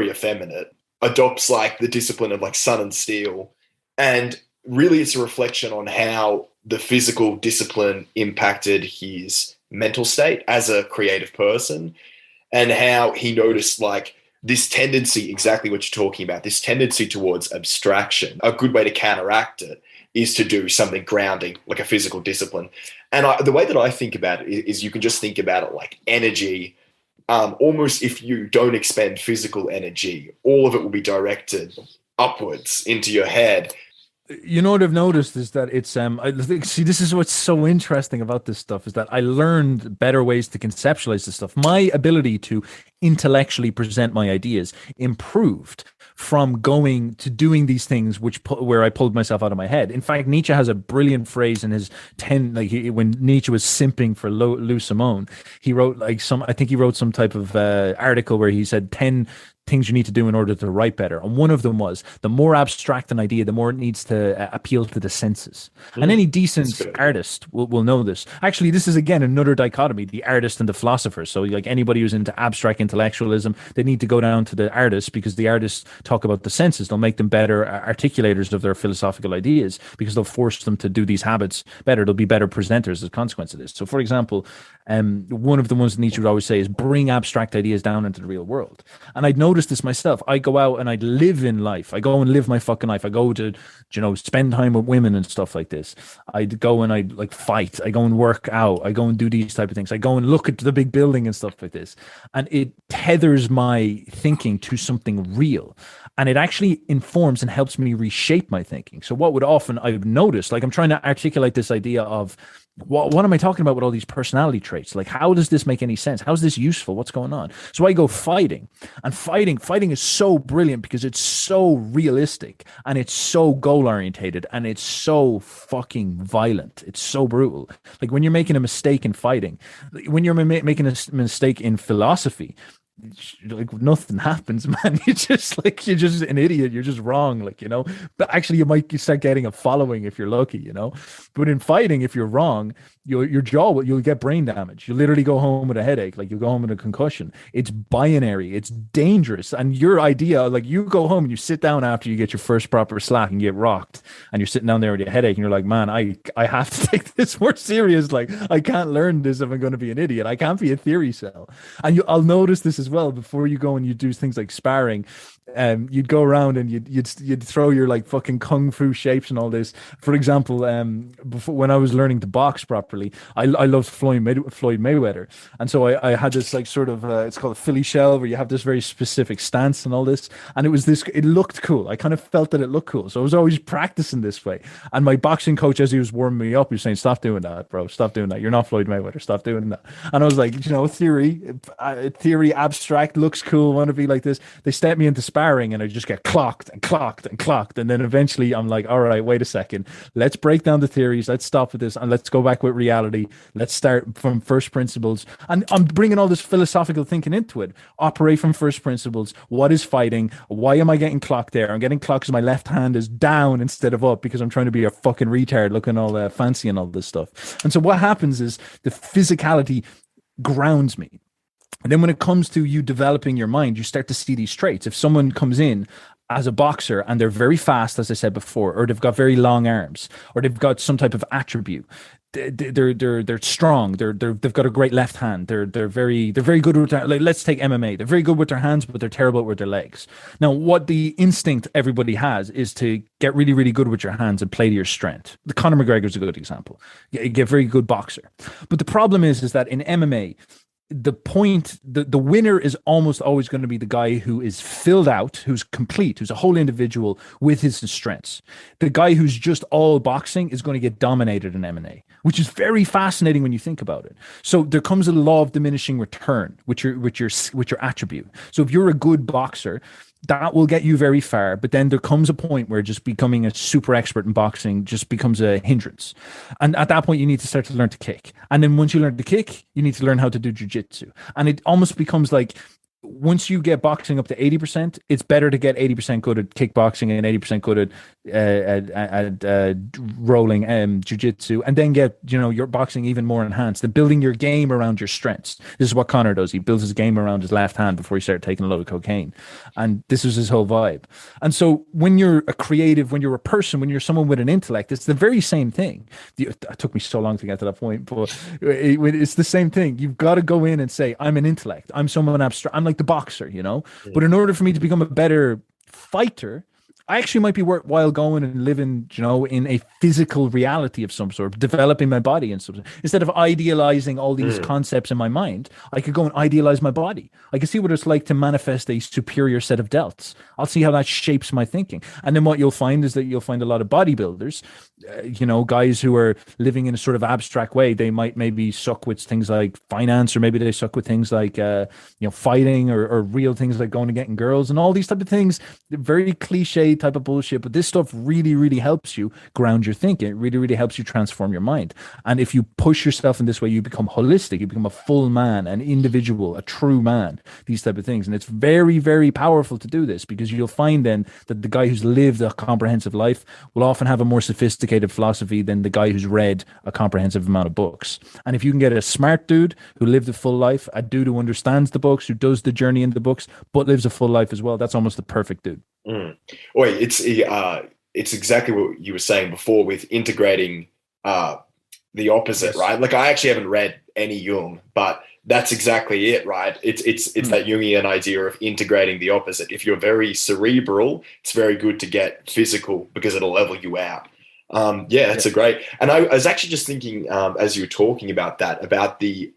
effeminate, adopts like the discipline of like sun and steel. And really it's a reflection on how the physical discipline impacted his mental state as a creative person, and how he noticed like this tendency, exactly what you're talking about, this tendency towards abstraction. A good way to counteract it is to do something grounding, like a physical discipline. And the way that I think about it is you can just think about it like energy. Almost if you don't expend physical energy, all of it will be directed upwards into your head. What I've noticed is that it's this is what's so interesting about this stuff, is that I learned better ways to conceptualize this stuff. My ability to intellectually present my ideas improved from going to doing these things where I pulled myself out of my head. In fact, Nietzsche has a brilliant phrase in his 10, when Nietzsche was simping for Lou Simone, he wrote I think he wrote some type of article where he said 10 things you need to do in order to write better. And one of them was the more abstract an idea, the more it needs to appeal to the senses. And any decent artist will know this. Actually, this is again another dichotomy: the artist and the philosopher. So, like anybody who's into abstract intellectualism, they need to go down to the artists, because the artists talk about the senses. They'll make them better articulators of their philosophical ideas, because they'll force them to do these habits better. They'll be better presenters as a consequence of this. So, for example, one of the ones Nietzsche would always say is bring abstract ideas down into the real world. And I'd noticed this myself. I go out and I'd live in life. I go and live my fucking life. I go to, spend time with women and stuff like this. I'd go and I'd like fight. I go and work out. I go and do these type of things. I go and look at the big building and stuff like this. And it tethers my thinking to something real. And it actually informs and helps me reshape my thinking. So what would often I've noticed, like I'm trying to articulate this idea of what am I talking about with all these personality traits? Like, how does this make any sense? How's this useful? What's going on? So I go fighting, and fighting is so brilliant because it's so realistic and it's so goal orientated and it's so fucking violent. It's so brutal. Like when you're making a mistake in fighting, when you're making a mistake in philosophy, like nothing happens, man. You're just an idiot. You're just wrong, but actually you start getting a following if you're lucky, but in fighting, if you're wrong, your jaw you'll get brain damage. You literally go home with a headache, like you'll go home with a concussion. It's binary, it's dangerous. And your idea, like you go home and you sit down after you get your first proper slack and get rocked, and you're sitting down there with your headache and you're like, man, I have to take this more serious. Like I can't learn this if I'm going to be an idiot. I can't be a theory cell. And I'll notice this as well. Before you go and you do things like sparring, you'd go around and you'd throw your like fucking kung fu shapes and all this. For example, before, when I was learning to box properly, I loved Floyd Mayweather, and so I had this like sort of it's called a Philly shell, where you have this very specific stance and all this, and it looked cool. I kind of felt that it looked cool, so I was always practicing this way. And my boxing coach, as he was warming me up, he was saying, "Stop doing that, bro. Stop doing that. You're not Floyd Mayweather. Stop doing that." And I was like, theory abstract looks cool. I want to be like this. They step me into sparring and I just get clocked. And then eventually I'm like, all right, wait a second. Let's break down the theories. Let's stop with this and let's go back with reality. Let's start from first principles. And I'm bringing all this philosophical thinking into it. Operate from first principles. What is fighting? Why am I getting clocked there? I'm getting clocked because my left hand is down instead of up because I'm trying to be a fucking retard looking all fancy and all this stuff. And so what happens is the physicality grounds me. And then when it comes to you developing your mind, you start to see these traits. If someone comes in as a boxer and they're very fast, as I said before, or they've got very long arms, or they've got some type of attribute, they're strong. They've got a great left hand. They're very good with their, like, let's take MMA. They're very good with their hands, but they're terrible with their legs. Now, what the instinct everybody has is to get really, really good with your hands and play to your strength. The Conor McGregor's a good example. You get a very good boxer. But the problem is that in MMA, the winner is almost always going to be the guy who is filled out, who's complete, who's a whole individual with his strengths. The guy who's just all boxing is going to get dominated in MMA, which is very fascinating when you think about it. So there comes a law of diminishing return with your attribute. So if you're a good boxer, that will get you very far, but then there comes a point where just becoming a super expert in boxing just becomes a hindrance. And at that point, you need to start to learn to kick. And then once you learn to kick, you need to learn how to do jiu-jitsu. And it almost becomes like, once you get boxing up to 80%, it's better to get 80% good at kickboxing and 80% good at rolling jiu-jitsu, and then get your boxing even more enhanced and building your game around your strengths. This is what Connor does. He builds his game around his left hand before he started taking a load of cocaine, and this is his whole vibe. And so when you're a creative, when you're a person, when you're someone with an intellect, it's the very same thing. It took me so long to get to that point, but it's the same thing. You've got to go in and say, I'm an intellect. I'm someone abstract. I'm like the boxer, Yeah. But in order for me to become a better fighter, I actually might be worthwhile going and living, in a physical reality of some sort, developing my body and something. Instead of idealizing all these concepts in my mind, I could go and idealize my body. I can see what it's like to manifest a superior set of delts. I'll see how that shapes my thinking. And then what you'll find is that you'll find a lot of bodybuilders, guys who are living in a sort of abstract way. They might maybe suck with things like finance, or maybe they suck with things like, fighting, or real things like going and getting girls and all these type of things. Very cliche cliche type of bullshit, but this stuff really, really helps you ground your thinking. It really, really helps you transform your mind. And if you push yourself in this way, you become holistic, you become a full man, an individual, a true man, these type of things. And it's very, very powerful to do this, because you'll find then that the guy who's lived a comprehensive life will often have a more sophisticated philosophy than the guy who's read a comprehensive amount of books. And if you can get a smart dude who lived a full life, a dude who understands the books, who does the journey in the books, but lives a full life as well, that's almost the perfect dude. Wait, it's exactly what you were saying before with integrating the opposite, right? Like, I actually haven't read any Jung, but that's exactly it, right? It's that Jungian idea of integrating the opposite. If you're very cerebral, it's very good to get physical because it'll level you out. That's a great. And I was actually just thinking, as you were talking about that, about the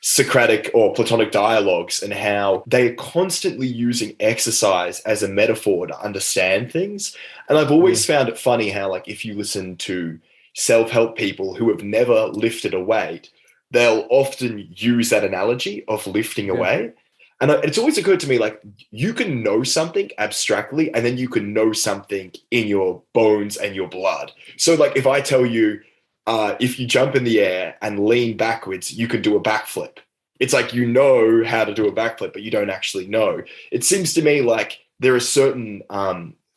Socratic or Platonic dialogues and how they're constantly using exercise as a metaphor to understand things. And I've always found it funny how, like, if you listen to self-help people who have never lifted a weight, they'll often use that analogy of lifting a weight. And it's always occurred to me, like, you can know something abstractly and then you can know something in your bones and your blood. So, like, if I tell you, if you jump in the air and lean backwards, you can do a backflip. It's like, you know how to do a backflip, but you don't actually know. It seems to me like there are certain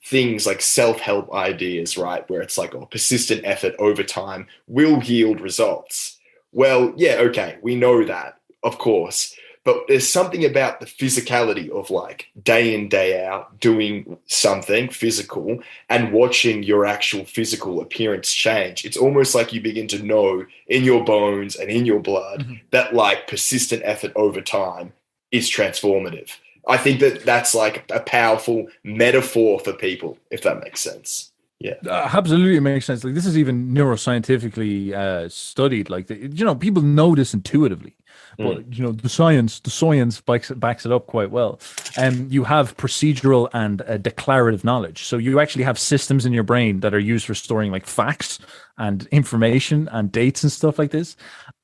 things like self-help ideas, right, where it's like, persistent effort over time will yield results. Well, yeah, okay, we know that, of course. But there's something about the physicality of, like, day in, day out, doing something physical and watching your actual physical appearance change. It's almost like you begin to know in your bones and in your blood that, like, persistent effort over time is transformative. I think that that's like a powerful metaphor for people, if that makes sense. Yeah, absolutely, it makes sense. Like, this is even neuroscientifically studied. Like, people know this intuitively, but the science backs it up quite well. And you have procedural and declarative knowledge. So you actually have systems in your brain that are used for storing, like, facts and information and dates and stuff like this.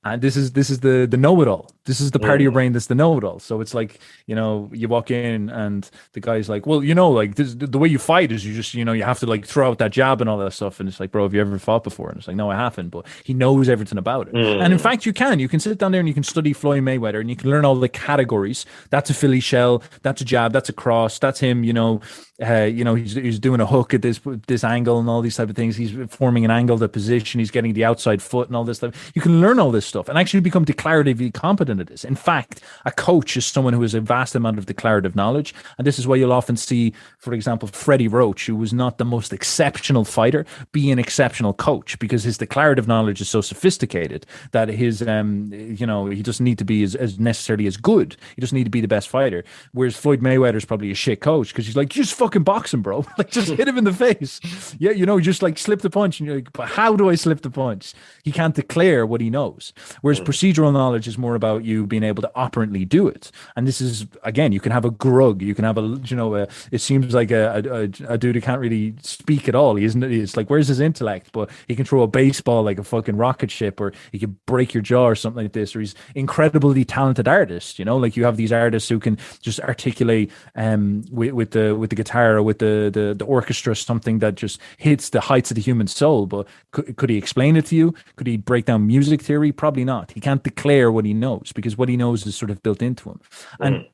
And this is the know-it-all. This is the part of your brain that's the know-it-all. So it's like, you walk in and the guy's like, well, like, the way you fight is you just, you have to, like, throw out that jab and all that stuff. And it's like, bro, have you ever fought before? And it's like, no, I haven't. But he knows everything about it. And in fact, you can sit down there and you can study Floyd Mayweather and you can learn all the categories. That's a Philly shell. That's a jab. That's a cross. That's him, he's doing a hook at this angle and all these type of things. He's forming an angle, the position. He's getting the outside foot and all this stuff. You can learn all this stuff and actually become declaratively competent at this. In fact, a coach is someone who has a vast amount of declarative knowledge. And this is why you'll often see, for example, Freddie Roach, who was not the most exceptional fighter, be an exceptional coach, because his declarative knowledge is so sophisticated that his, he doesn't need to be as necessarily as good. He doesn't need to be the best fighter. Whereas Floyd Mayweather is probably a shit coach because he's like, just fucking box him, bro. Like, just hit him in the face. Yeah, just like slip the punch. And you're like, but how do I slip the punch? He can't declare what he knows. Whereas procedural knowledge is more about you being able to operantly do it. And this is, again, you can have a grug. You can have it seems like a dude who can't really speak at all. It's like, where's his intellect? But he can throw a baseball like a fucking rocket ship, or he can break your jaw or something like this. Or he's incredibly talented artist. Like, you have these artists who can just articulate with the guitar or with the orchestra something that just hits the heights of the human soul. But could he explain it to you? Could he break down music theory? Probably not. He can't declare what he knows because what he knows is sort of built into him. And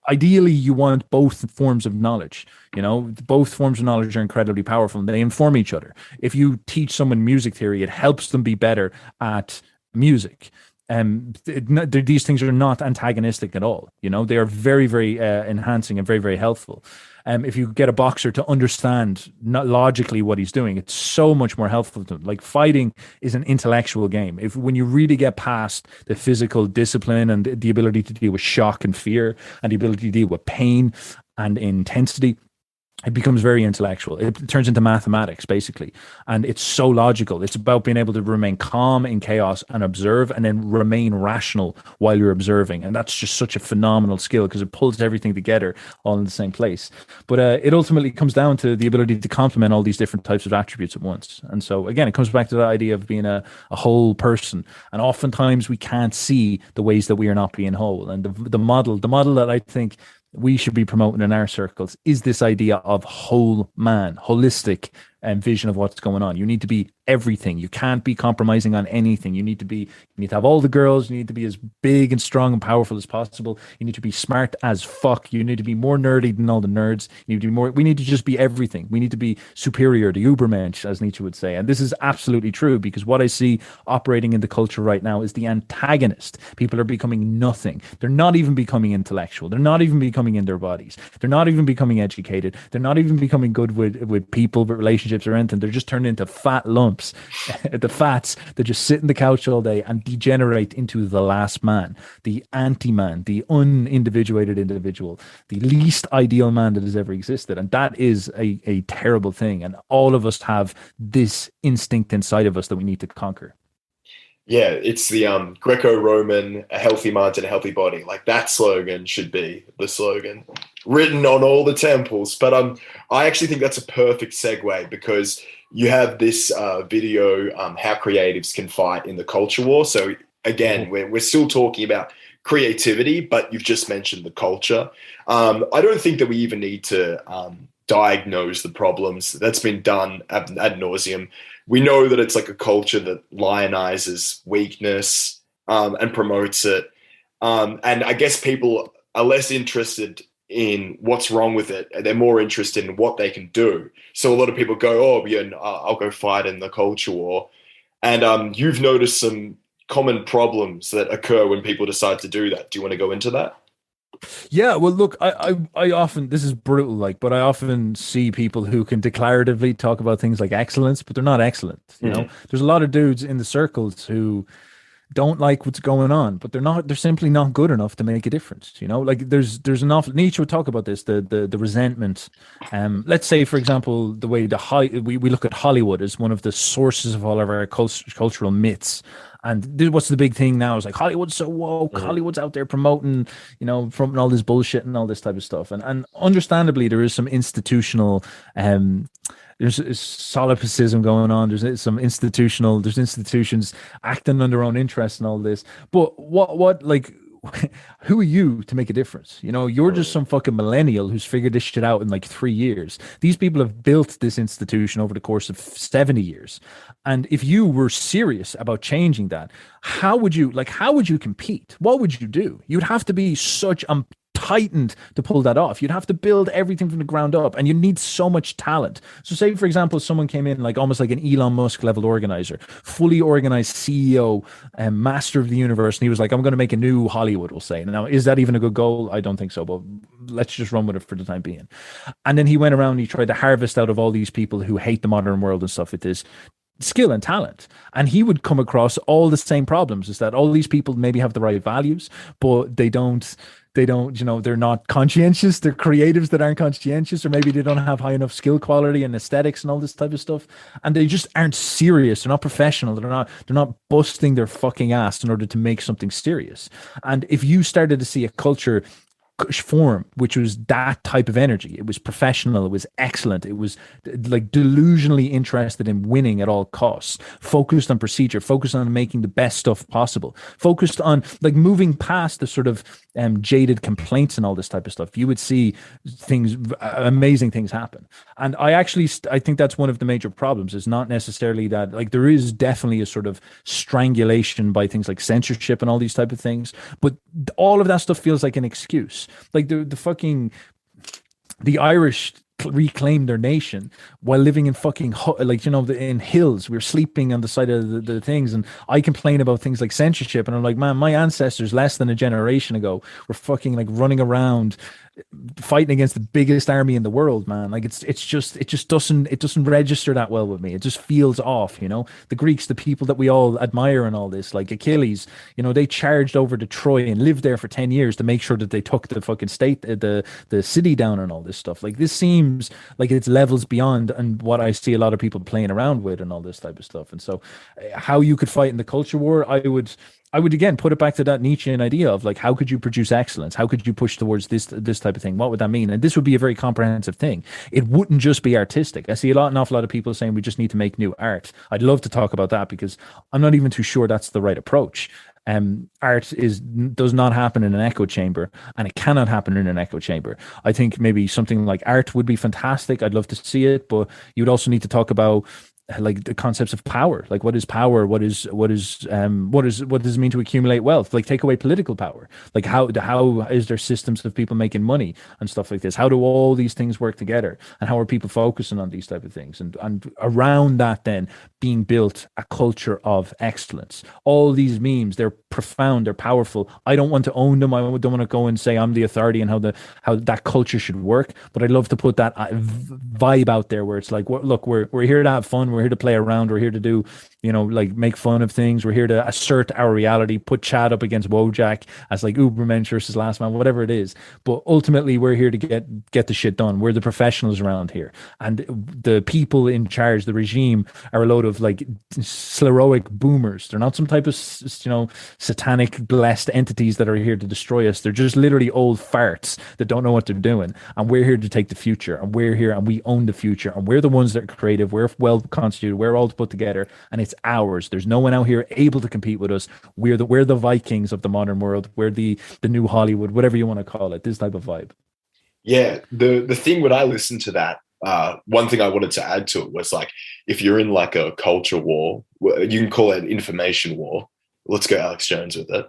ideally, you want both forms of knowledge. Both forms of knowledge are incredibly powerful and they inform each other. If you teach someone music theory, it helps them be better at music. These things are not antagonistic at all. They are very, very enhancing and very, very helpful. If you get a boxer to understand not logically what he's doing, it's so much more helpful to them. Like, fighting is an intellectual game. When you really get past the physical discipline and the ability to deal with shock and fear and the ability to deal with pain and intensity, it becomes very intellectual. It turns into mathematics, basically. And it's so logical. It's about being able to remain calm in chaos and observe, and then remain rational while you're observing. And that's just such a phenomenal skill because it pulls everything together all in the same place. But it ultimately comes down to the ability to complement all these different types of attributes at once. And so, again, it comes back to the idea of being a whole person. And oftentimes we can't see the ways that we are not being whole. And the model that I think we should be promoting in our circles is this idea of whole man, holistic vision of what's going on. You need to be everything. You can't be compromising on anything. You need to have all the girls. You need to be as big and strong and powerful as possible. You need to be smart as fuck. You need to be more nerdy than all the nerds. You need to be more. We need to just be everything. We need to be superior, the Ubermensch, as Nietzsche would say. And this is absolutely true, because what I see operating in the culture right now is the antagonist. People are becoming nothing. They're not even becoming intellectual. They're not even becoming in their bodies. They're not even becoming educated. They're not even becoming good with people, with relationships or anything. They're just turned into fat lumps, the fats that just sit in the couch all day and degenerate into the last man, the anti-man, the unindividuated individual, the least ideal man that has ever existed. And that is a terrible thing. And all of us have this instinct inside of us that we need to conquer. Yeah, it's the Greco-Roman, a healthy mind and a healthy body. Like, that slogan should be the slogan written on all the temples. But I actually think that's a perfect segue, because you have this video, how creatives can fight in the culture war. So again, we're still talking about creativity, but you've just mentioned the culture. I don't think that we even need to diagnose the problems. That's been done ad nauseum. We know that it's like a culture that lionizes weakness and promotes it. And I guess people are less interested in what's wrong with it. They're more interested in what they can do. So a lot of people go, oh, yeah, I'll go fight in the culture war. And you've noticed some common problems that occur when people decide to do that. Do you want to go into that? Yeah, well, look, I often, this is brutal, like, but I often see people who can declaratively talk about things like excellence, but they're not excellent. You know, there's a lot of dudes in the circles who don't like what's going on, but they're simply not good enough to make a difference. You know, like there's an awful, Nietzsche would talk about this, the resentment. Let's say, for example, the way we look at Hollywood as one of the sources of all of our cultural myths. And what's the big thing now is like Hollywood's so woke. Hollywood's out there promoting, from all this bullshit and all this type of stuff. And understandably, there is some institutional there's solipsism going on. There's institutions acting on their own interests and all this. But what like, who are you to make a difference? You're just some fucking millennial who's figured this shit out in like 3 years. These people have built this institution over the course of 70 years. And if you were serious about changing that, how would you compete? What would you do? You'd have to be such tightened to pull that off. You'd have to build everything from the ground up, and you need so much talent. So say, for example, someone came in like almost like an Elon Musk level organizer, fully organized CEO and master of the universe, and he was like, I'm going to make a new Hollywood, we'll say. Now, is that even a good goal? I don't think so, but let's just run with it for the time being. And then he went around and he tried to harvest out of all these people who hate the modern world and stuff with this skill and talent, and he would come across all the same problems. Is that all these people maybe have the right values, but they don't, they're not conscientious. They're creatives that aren't conscientious, or maybe they don't have high enough skill quality and aesthetics and all this type of stuff, and they just aren't serious. They're not professional. They're not busting their fucking ass in order to make something serious. And if you started to see a culture form which was that type of energy, it was professional, it was excellent, it was like delusionally interested in winning at all costs, focused on procedure, focused on making the best stuff possible, focused on like moving past the sort of jaded complaints and all this type of stuff, you would see amazing things happen. And I think that's one of the major problems, is not necessarily that, like, there is definitely a sort of strangulation by things like censorship and all these type of things, but all of that stuff feels like an excuse. Like the Irish reclaimed their nation while living in fucking in hills. We were sleeping on the side of the things, and I complain about things like censorship, and I'm like, man, my ancestors less than a generation ago were fucking like running around fighting against the biggest army in the world, man. Like it just doesn't register that well with me. It just feels off. The Greeks, the people that we all admire and all this, like Achilles, they charged over to Troy and lived there for 10 years to make sure that they took the fucking state, the city down and all this stuff. Like, this seems like it's levels beyond and what I see a lot of people playing around with and all this type of stuff. And so how you could fight in the culture war, I would again put it back to that Nietzschean idea of like, how could you produce excellence? How could you push towards this type of thing? What would that mean? And this would be a very comprehensive thing. It wouldn't just be artistic. I see an awful lot of people saying we just need to make new art. I'd love to talk about that, because I'm not even too sure that's the right approach. art does not happen in an echo chamber, and it cannot happen in an echo chamber. I think maybe something like art would be fantastic. I'd love to see it, but you'd also need to talk about like the concepts of power. Like, what is power? What does it mean to accumulate wealth? Like, take away political power. Like, how is there systems of people making money and stuff like this? How do all these things work together, and how are people focusing on these type of things? And around that, then being built a culture of excellence. All these memes, they're profound, they're powerful. I don't want to own them. I don't want to go and say I'm the authority and how that culture should work. But I'd love to put that vibe out there where it's like, look, we're here to have fun. We're here to play around. We're here to do, like make fun of things. We're here to assert our reality, put Chad up against Wojak as like Ubermensch versus Last Man, whatever it is. But ultimately, we're here to get the shit done. We're the professionals around here. And the people in charge, the regime, are a load of like sclerotic boomers. They're not some type of, satanic blessed entities that are here to destroy us. They're just literally old farts that don't know what they're doing. And we're here to take the future. And we're here and we own the future. And we're the ones that are creative. We're well constituted. We're all put together. And it's ours. There's no one out here able to compete with us. We're the Vikings of the modern world. We're the new Hollywood, whatever you want to call it, this type of vibe. Yeah. The thing when I listened to that, one thing I wanted to add to it was like, if you're in like a culture war, you can call it an information war. Let's go Alex Jones with it.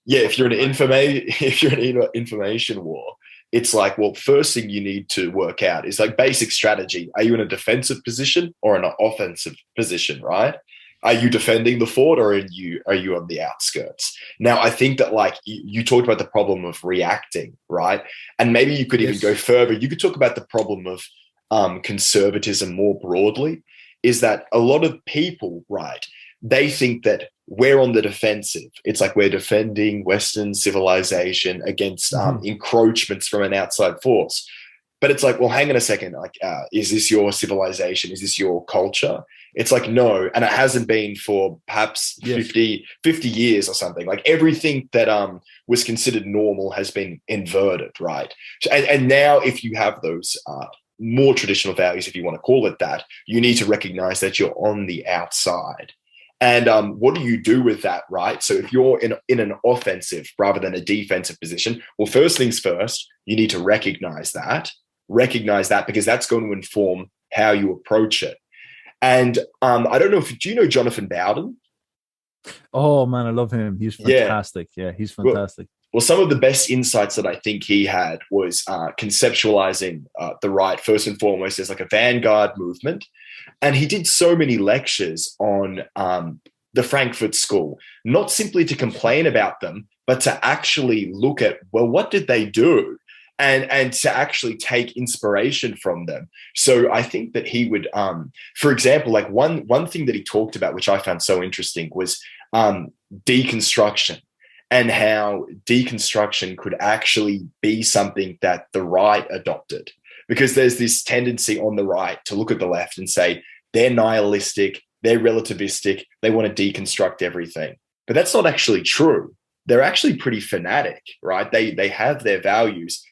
If you're in an information war, it's like, well, first thing you need to work out is like basic strategy. Are you in a defensive position or in an offensive position, right? Are you defending the fort or are you on the outskirts? Now, I think that like you talked about the problem of reacting, right? And maybe you could even go further. You could talk about the problem of conservatism more broadly, is that a lot of people, right, they think that we're on the defensive. It's like we're defending Western civilization against encroachments from an outside force. But it's like, well, hang on a second. Like, is this your civilization? Is this your culture? It's like, no. And it hasn't been for perhaps 50 years or something. Like everything that was considered normal has been inverted, right? And now if you have those more traditional values, if you want to call it that, you need to recognize that you're on the outside. And what do you do with that, right? So if you're in an offensive rather than a defensive position, well, first things first, you need to recognize that because that's going to inform how you approach it. And I don't know do you know Jonathan Bowden? Oh man, I love him. He's fantastic. Yeah, he's fantastic. Well, some of the best insights that I think he had was conceptualizing the right, first and foremost, as like a vanguard movement. And he did so many lectures on the Frankfurt School, not simply to complain about them, but to actually look at, well, what did they do? And to actually take inspiration from them. So I think that he would, for example, like one thing that he talked about, which I found so interesting, was deconstruction, and how deconstruction could actually be something that the right adopted. Because there's this tendency on the right to look at the left and say, they're nihilistic, they're relativistic, they want to deconstruct everything. But that's not actually true. They're actually pretty fanatic, right? They have their values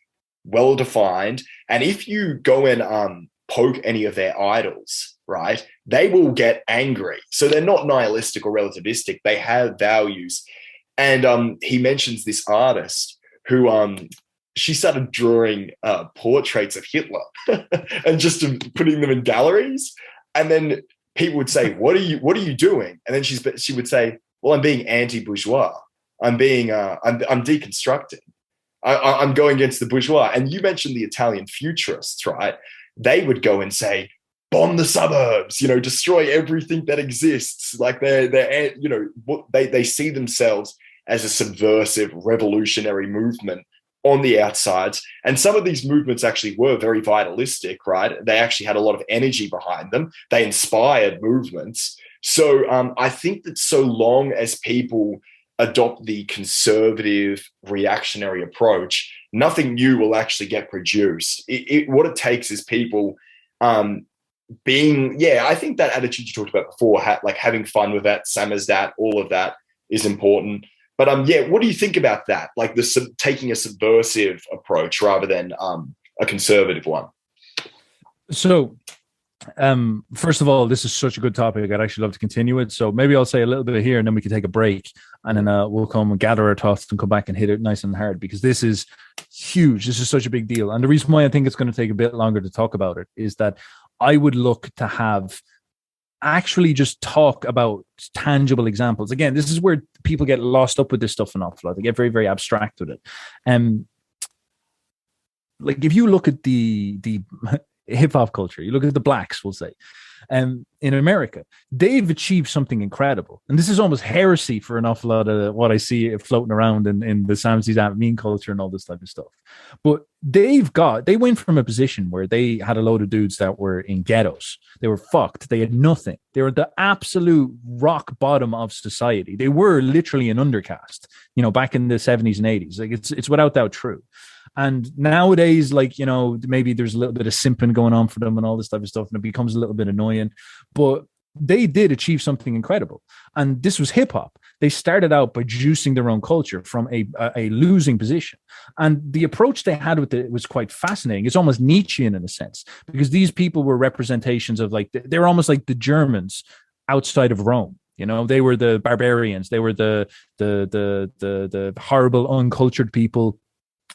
well defined. And if you go and poke any of their idols, right, they will get angry. So they're not nihilistic or relativistic. They have values. And he mentions this artist who she started drawing portraits of Hitler and just putting them in galleries. And then people would say, what are you doing? And then she would say, well, I'm being anti-bourgeois. I'm deconstructing. I'm going against the bourgeois. And you mentioned the Italian futurists, right? They would go and say, bomb the suburbs, destroy everything that exists. Like they see themselves as a subversive revolutionary movement on the outsides. And some of these movements actually were very vitalistic, right? They actually had a lot of energy behind them. They inspired movements. So I think that so long as people adopt the conservative reactionary approach, nothing new will actually get produced. What it takes is people I think that attitude you talked about before, like having fun with that, samizdat, all of that is important. But what do you think about that? Like taking a subversive approach rather than a conservative one? So First of all, this is such a good topic. I'd actually love to continue it. So maybe I'll say a little bit here and then we can take a break and then we'll come and gather our thoughts and come back and hit it nice and hard because this is huge. This is such a big deal. And the reason why I think it's going to take a bit longer to talk about it is that I would look to have actually just talk about tangible examples. Again, this is where people get lost up with this stuff an awful lot. They get very, very abstract with it. Like if you look at the hip hop culture, you look at the blacks, we'll say, in America, they've achieved something incredible. And this is almost heresy for an awful lot of what I see floating around in the Samsies mean culture and all this type of stuff. But they went from a position where they had a load of dudes that were in ghettos. They were fucked. They had nothing. They were at the absolute rock bottom of society. They were literally an undercast, back in the 70s and 80s. Like it's without doubt true. And nowadays, like, maybe there's a little bit of simping going on for them and all this type of stuff, and it becomes a little bit annoying. But they did achieve something incredible. And this was hip hop. They started out by juicing their own culture from a losing position. And the approach they had with it was quite fascinating. It's almost Nietzschean in a sense, because these people were representations of they were almost like the Germans outside of Rome. They were the barbarians. They were the horrible, uncultured people,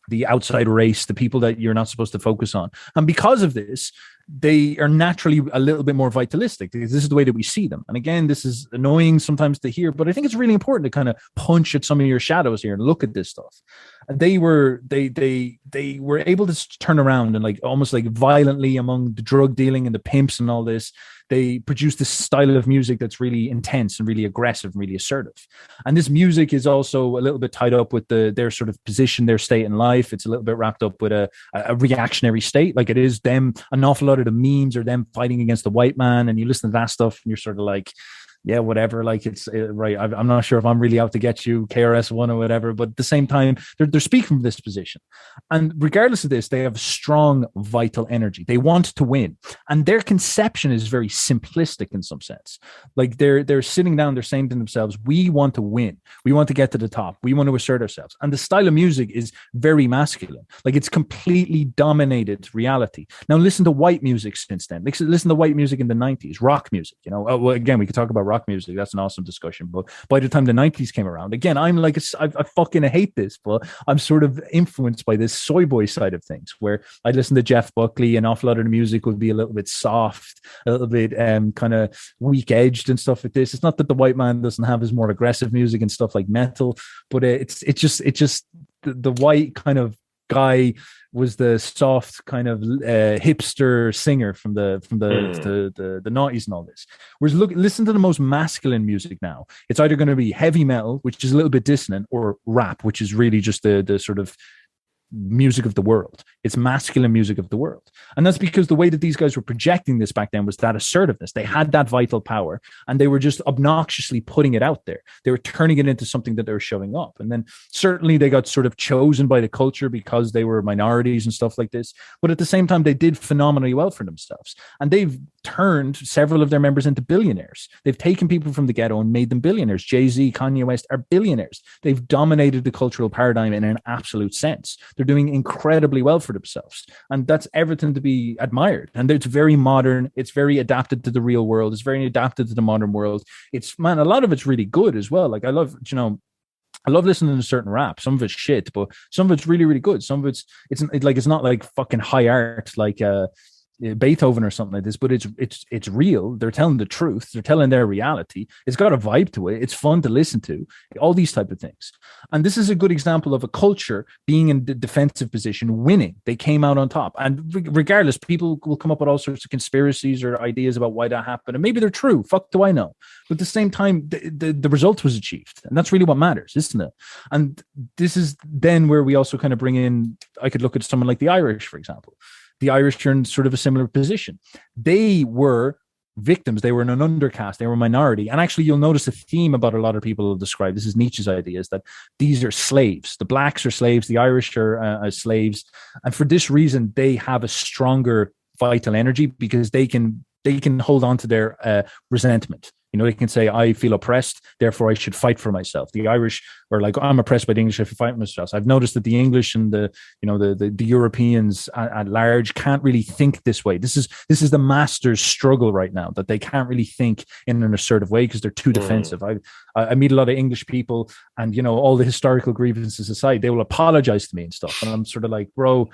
the outside race, the people that you're not supposed to focus on. And because of this, they are naturally a little bit more vitalistic because this is the way that we see them. And again, this is annoying sometimes to hear, but I think it's really important to kind of punch at some of your shadows here and look at this stuff. And they were able to turn around and almost violently among the drug dealing and the pimps and all this. They produce this style of music that's really intense and really aggressive and really assertive. And this music is also a little bit tied up with their sort of position, their state in life. It's a little bit wrapped up with a reactionary state. Like it is them, an awful lot of the memes are them fighting against the white man. And you listen to that stuff and you're sort of like, yeah, whatever. Like it's right. I'm not sure if I'm really out to get you, KRS-One or whatever. But at the same time, they're speaking from this position, and regardless of this, they have strong vital energy. They want to win, and their conception is very simplistic in some sense. Like they're sitting down, they're saying to themselves, "We want to win. We want to get to the top. We want to assert ourselves." And the style of music is very masculine. Like it's completely dominated reality. Now listen to white music since then. Listen to white music in the 90s, rock music. Well, again, we could talk about rock music. That's an awesome discussion. But by the time the 90s came around, again, I'm like, I fucking hate this, but I'm sort of influenced by this soy boy side of things, where I listen to Jeff Buckley, and an awful lot of the music would be a little bit soft, a little bit kind of weak edged and stuff like this. It's not that the white man doesn't have his more aggressive music and stuff like metal, but it's just the white kind of guy was the soft kind of hipster singer from the noughties and all this. Whereas listen to the most masculine music now. It's either going to be heavy metal, which is a little bit dissonant, or rap, which is really just the sort of music of the world. It's masculine music of the world. And that's because the way that these guys were projecting this back then was that assertiveness. They had that vital power, and they were just obnoxiously putting it out there. They were turning it into something that they were showing up. And then certainly they got sort of chosen by the culture because they were minorities and stuff like this. But at the same time, they did phenomenally well for themselves. And they've turned several of their members into billionaires. They've taken people from the ghetto and made them billionaires. Jay-Z, Kanye West are billionaires. They've dominated the cultural paradigm in an absolute sense. They're doing incredibly well for themselves. And that's everything to be admired. And it's very modern. It's very adapted to the real world. It's very adapted to the modern world. A lot of it's really good as well. Like I love listening to certain rap. Some of it's shit, but some of it's really, really good. Some of it's not like fucking high art, like Beethoven or something like this, but it's real. They're telling the truth. They're telling their reality. It's got a vibe to it. It's fun to listen to, all these type of things. And this is a good example of a culture being in the defensive position, winning. They came out on top. And regardless, people will come up with all sorts of conspiracies or ideas about why that happened. And maybe they're true. Fuck do I know? But at the same time, the result was achieved. And that's really what matters, isn't it? And this is then where we also kind of bring in, I could look at someone like the Irish, for example. The Irish are in sort of a similar position. They were victims. They were in an undercast. They were a minority. And actually, you'll notice a theme about a lot of people will describe. This is Nietzsche's idea, is that these are slaves. The blacks are slaves. The Irish are slaves. And for this reason, they have a stronger vital energy because they can hold on to their resentment. You know, they can say, I feel oppressed, therefore I should fight for myself. The Irish are like, I'm oppressed by the English, I should fight for myself. I've noticed that the English and the Europeans at large can't really think this way. This is the masters' struggle right now, that they can't really think in an assertive way because they're too defensive. I meet a lot of English people, and, you know, all the historical grievances aside, they will apologize to me and stuff. And I'm sort of like, bro,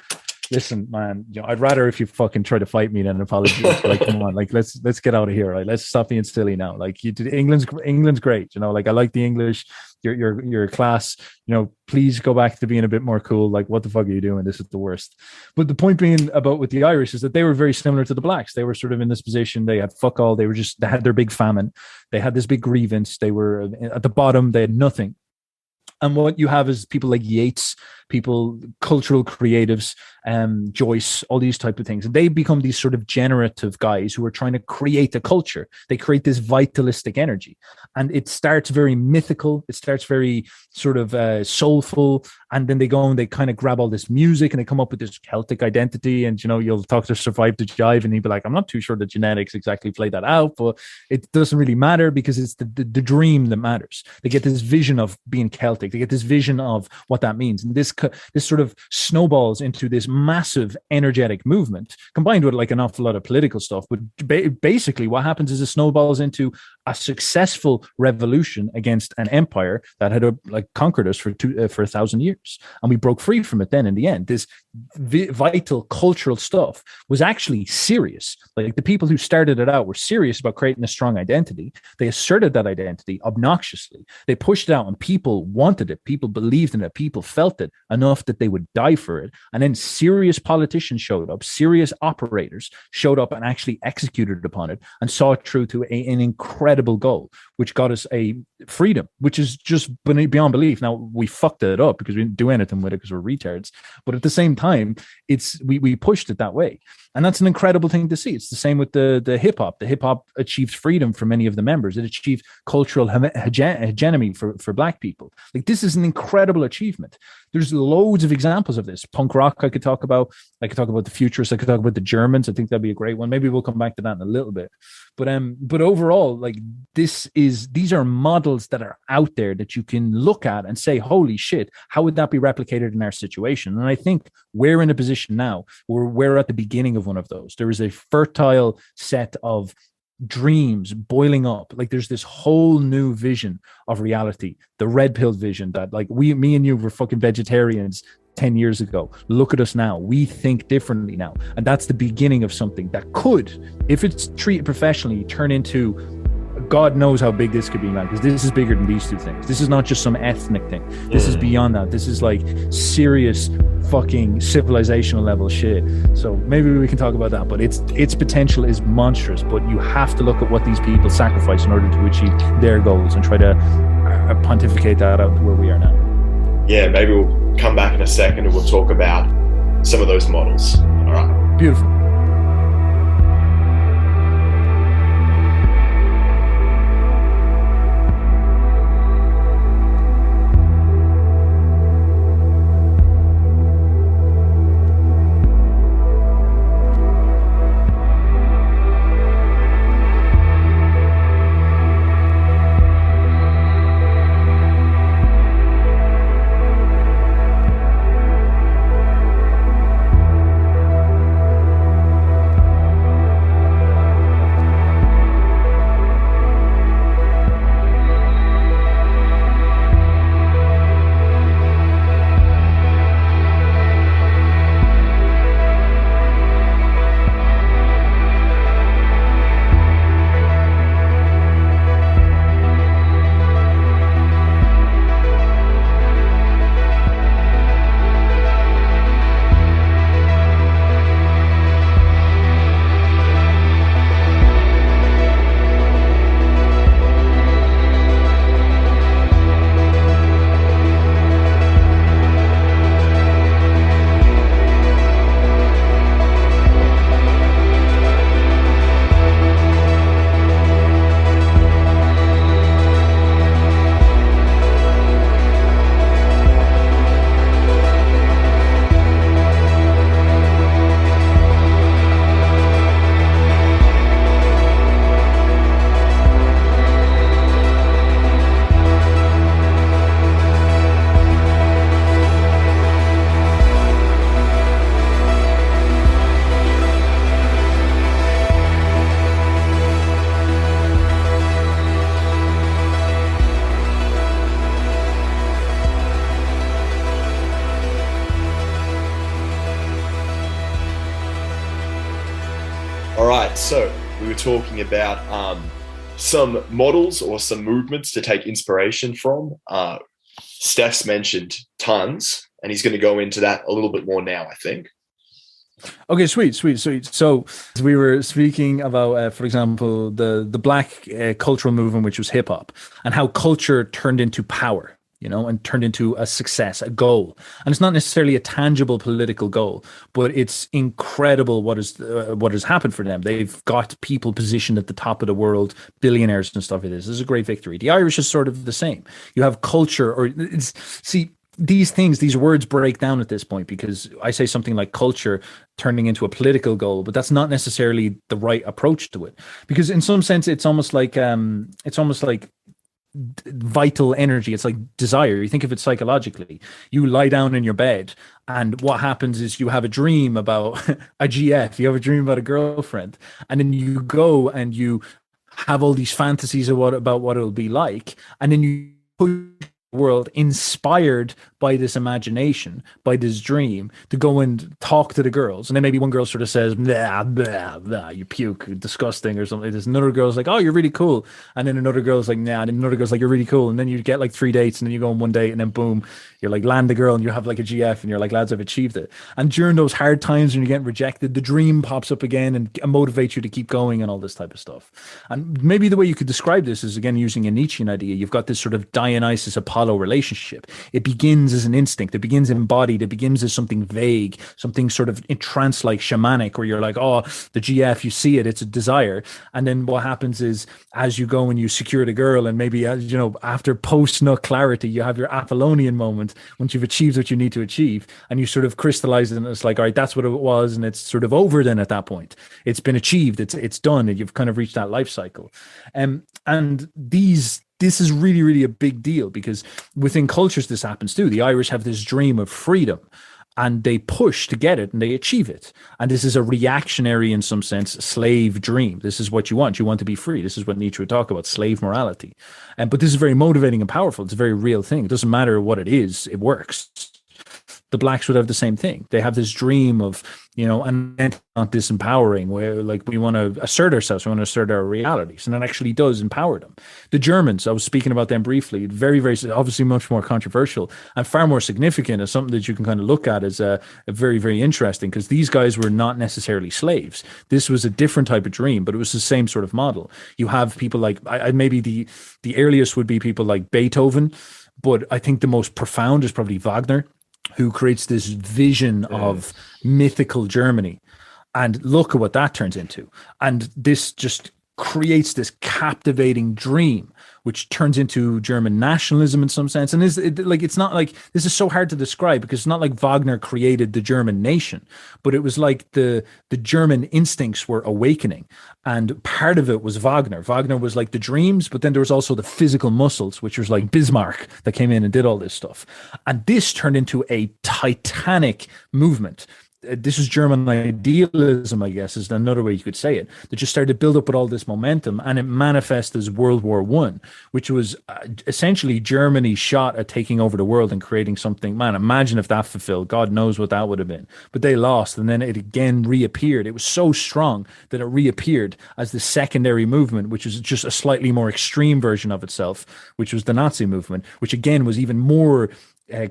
listen, man, you know, I'd rather if you fucking try to fight me than apologize. Like, come on, like, let's get out of here, right? Let's stop being silly now. Like, England's great, you know. Like, I like the English. Your class, you know. Please go back to being a bit more cool. Like, what the fuck are you doing? This is the worst. But the point being about with the Irish is that they were very similar to the blacks. They were sort of in this position. They had fuck all. They had their big famine. They had this big grievance. They were at the bottom. They had nothing. And what you have is people like Yeats, people, cultural creatives, Joyce, all these type of things. And they become these sort of generative guys who are trying to create a culture. They create this vitalistic energy. And it starts very mythical. It starts very sort of soulful. And then they go and they kind of grab all this music and they come up with this Celtic identity. And, you know, you'll talk to Survive the Jive and he'll be like, I'm not too sure the genetics exactly play that out, but it doesn't really matter because it's the dream that matters. They get this vision of being Celtic. They get this vision of what that means. And this sort of snowballs into this massive energetic movement combined with like an awful lot of political stuff. But basically what happens is it snowballs into a successful revolution against an empire that had conquered us for 1,000 years. And we broke free from it then in the end. This vital cultural stuff was actually serious. Like, the people who started it out were serious about creating a strong identity. They asserted that identity obnoxiously. They pushed it out and people wanted it. People believed in it. People felt it enough that they would die for it. And then serious politicians showed up, serious operators showed up and actually executed upon it and saw it through to an incredible goal, which got us a freedom, which is just beyond belief. Now, we fucked it up because we didn't do anything with it because we're retards. But at the same time, we pushed it that way. And that's an incredible thing to see. It's the same with the hip hop. The hip hop achieved freedom for many of the members. It achieved cultural hegemony for black people. Like, this is an incredible achievement. There's loads of examples of this. Punk rock, I could talk about. I could talk about the Futurists. I could talk about the Germans. I think that'd be a great one. Maybe we'll come back to that in a little bit. But overall, like, these are models that are out there that you can look at and say, holy shit, how would that be replicated in our situation? And I think we're in a position now where we're at the beginning of one of those. There is a fertile set of dreams boiling up. Like, there's this whole new vision of reality, the red pill vision that, like, me and you were fucking vegetarians 10 years ago. Look at us now. We think differently now. And that's the beginning of something that could, if it's treated professionally, turn into, God knows how big this could be, man, because this is bigger than these two things. This is not just some ethnic thing. This is beyond that. This is like serious fucking civilizational level shit. So maybe we can talk about that, but its potential is monstrous. But you have to look at what these people sacrifice in order to achieve their goals and try to pontificate that out to where we are now. Yeah, maybe we'll come back in a second and we'll talk about some of those models. All right. Beautiful. right, so we were talking about some models or some movements to take inspiration from. Steph's mentioned tons, and he's going to go into that a little bit more now, I think. Okay, sweet. So we were speaking about, for example, the black cultural movement, which was hip hop, and how culture turned into power, and turned into a success, a goal. And it's not necessarily a tangible political goal, but it's incredible what has happened for them. They've got people positioned at the top of the world, billionaires and stuff like this. This is a great victory. The Irish is sort of the same. You have culture, these words break down at this point, because I say something like culture turning into a political goal, but that's not necessarily the right approach to it, because in some sense it's almost like vital energy. It's like desire. You think of it psychologically. You lie down in your bed, and what happens is you have a dream about a GF, you have a dream about a girlfriend, and then you go and you have all these fantasies about what it'll be like, and then you push world inspired by this imagination, by this dream, to go and talk to the girls. And then maybe one girl sort of says, blah, blah, blah, you puke, disgusting, or something. There's another girl's like, oh, you're really cool. And then another girl's like, nah. And then another girl's like, you're really cool. And then you get like 3 dates, and then you go on one date, and then boom, you're like, land the girl, and you have like a GF, and you're like, lads, I've achieved it. And during those hard times when you're getting rejected, the dream pops up again and motivates you to keep going and all this type of stuff. And maybe the way you could describe this is, again, using a Nietzschean idea. You've got this sort of Dionysus-Apollo relationship. It begins as an instinct. It begins embodied. It begins as something vague, something sort of trance-like, shamanic, where you're like, oh, the GF, you see it, it's a desire. And then what happens is, as you go and you secure the girl, and maybe, after post-nut clarity, you have your Apollonian moment, once you've achieved what you need to achieve, and you sort of crystallize it, and it's like, all right, that's what it was, and it's sort of over then at that point. It's been achieved, it's done, and you've kind of reached that life cycle. And this is really, really a big deal, because within cultures this happens too. The Irish have this dream of freedom, and they push to get it, and they achieve it. And this is a reactionary, in some sense, slave dream. This is what you want. You want to be free. This is what Nietzsche would talk about, slave morality. But this is very motivating and powerful. It's a very real thing. It doesn't matter what it is. It works. The blacks would have the same thing. They have this dream of, and not disempowering, where like we want to assert ourselves, we want to assert our realities, and it actually does empower them. The Germans, I was speaking about them briefly, very, very, obviously much more controversial and far more significant, as something that you can kind of look at as a very, very interesting, because these guys were not necessarily slaves. This was a different type of dream, but it was the same sort of model. You have people like, maybe the earliest would be people like Beethoven, but I think the most profound is probably Wagner, who creates this vision of mythical Germany. And look at what that turns into. And this just creates this captivating dream, which turns into German nationalism in some sense. And it's not like, this is so hard to describe, because it's not like Wagner created the German nation, but it was like the German instincts were awakening. And part of it was Wagner. Wagner was like the dreams, but then there was also the physical muscles, which was like Bismarck, that came in and did all this stuff. And this turned into a titanic movement. This is German idealism, I guess, is another way you could say it, that just started to build up with all this momentum, and it manifests as World War I, which was essentially Germany shot at taking over the world and creating something. Man, imagine if that fulfilled. God knows what that would have been. But they lost, and then it again reappeared. It was so strong that it reappeared as the secondary movement, which was just a slightly more extreme version of itself, which was the Nazi movement, which again was even more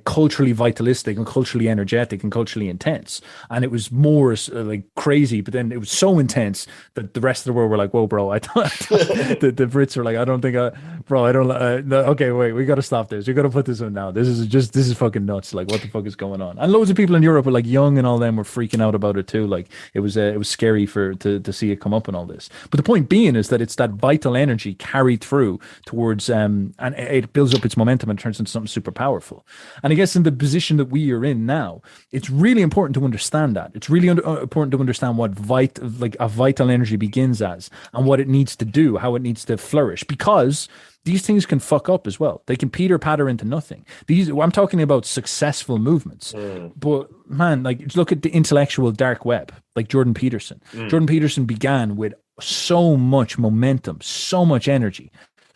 culturally vitalistic and culturally energetic and culturally intense. And it was more like crazy, but then it was so intense that the rest of the world were like, whoa, bro, I thought the Brits were like, I don't think no, okay, wait, we got to stop this. We got to put this on now. This is fucking nuts. Like, what the fuck is going on? And loads of people in Europe were like, Young and all them were freaking out about it too. Like, it was scary to see it come up and all this. But the point being is that it's that vital energy carried through towards, and it builds up its momentum and turns into something super powerful. And I guess in the position that we are in now, it's really important to understand that. It's really important to understand what a vital energy begins as, and what it needs to do, how it needs to flourish, because these things can fuck up as well. They can peter patter into nothing. I'm talking about successful movements, but man, like, look at the intellectual dark web, like Jordan Peterson. Jordan Peterson began with so much momentum, so much energy,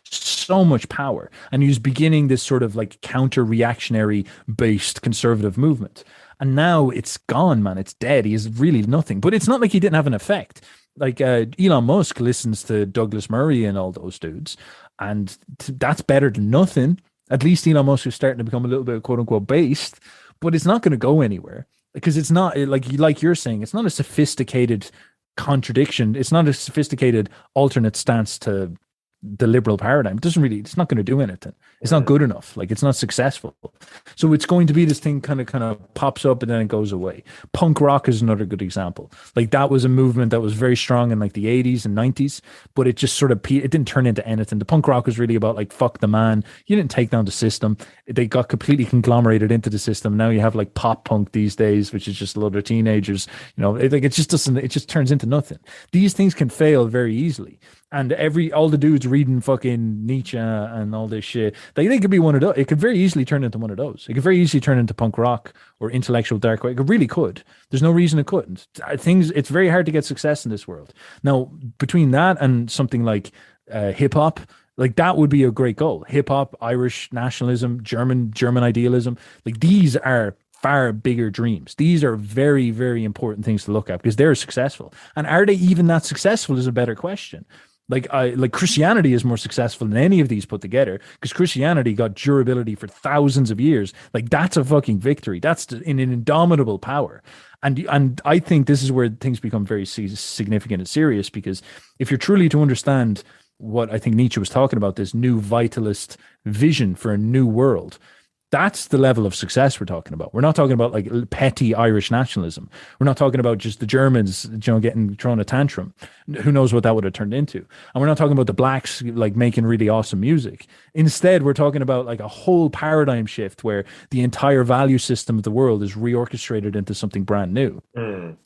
so much power, and he was beginning this sort of like counter-reactionary based conservative movement. And now it's gone, man. It's dead. He has really nothing. But it's not like he didn't have an effect. Like Elon Musk listens to Douglas Murray and all those dudes, and that's better than nothing. At least Elon Musk is starting to become a little bit quote unquote based, but it's not going to go anywhere because it's not like you're saying, it's not a sophisticated contradiction. It's not a sophisticated alternate stance to the liberal paradigm. It doesn't really, it's not going to do anything. It's not good enough. Like it's not successful. So it's going to be this thing kind of pops up and then it goes away. Punk rock is another good example. Like that was a movement that was very strong in like the 80s and 90s, but it just sort of, it didn't turn into anything. The punk rock was really about like, fuck the man. You didn't take down the system. They got completely conglomerated into the system. Now you have like pop punk these days, which is just a lot of teenagers, it just doesn't, it just turns into nothing. These things can fail very easily. And all the dudes reading fucking Nietzsche and all this shit, they could be one of those. It could very easily turn into one of those. It could very easily turn into punk rock or intellectual dark wave. It really could. There's no reason it couldn't. It's very hard to get success in this world. Now, between that and something like hip hop, like that would be a great goal. Hip hop, Irish nationalism, German idealism. Like these are far bigger dreams. These are very, very important things to look at because they're successful. And are they even that successful is a better question. Like Christianity is more successful than any of these put together because Christianity got durability for thousands of years. Like that's a fucking victory. That's an indomitable power. And I think this is where things become very significant and serious because if you're truly to understand what I think Nietzsche was talking about, this new vitalist vision for a new world, that's the level of success we're talking about. We're not talking about like petty Irish nationalism. We're not talking about just the Germans, getting thrown a tantrum. Who knows what that would have turned into? And we're not talking about the blacks like making really awesome music. Instead, we're talking about like a whole paradigm shift where the entire value system of the world is reorchestrated into something brand new.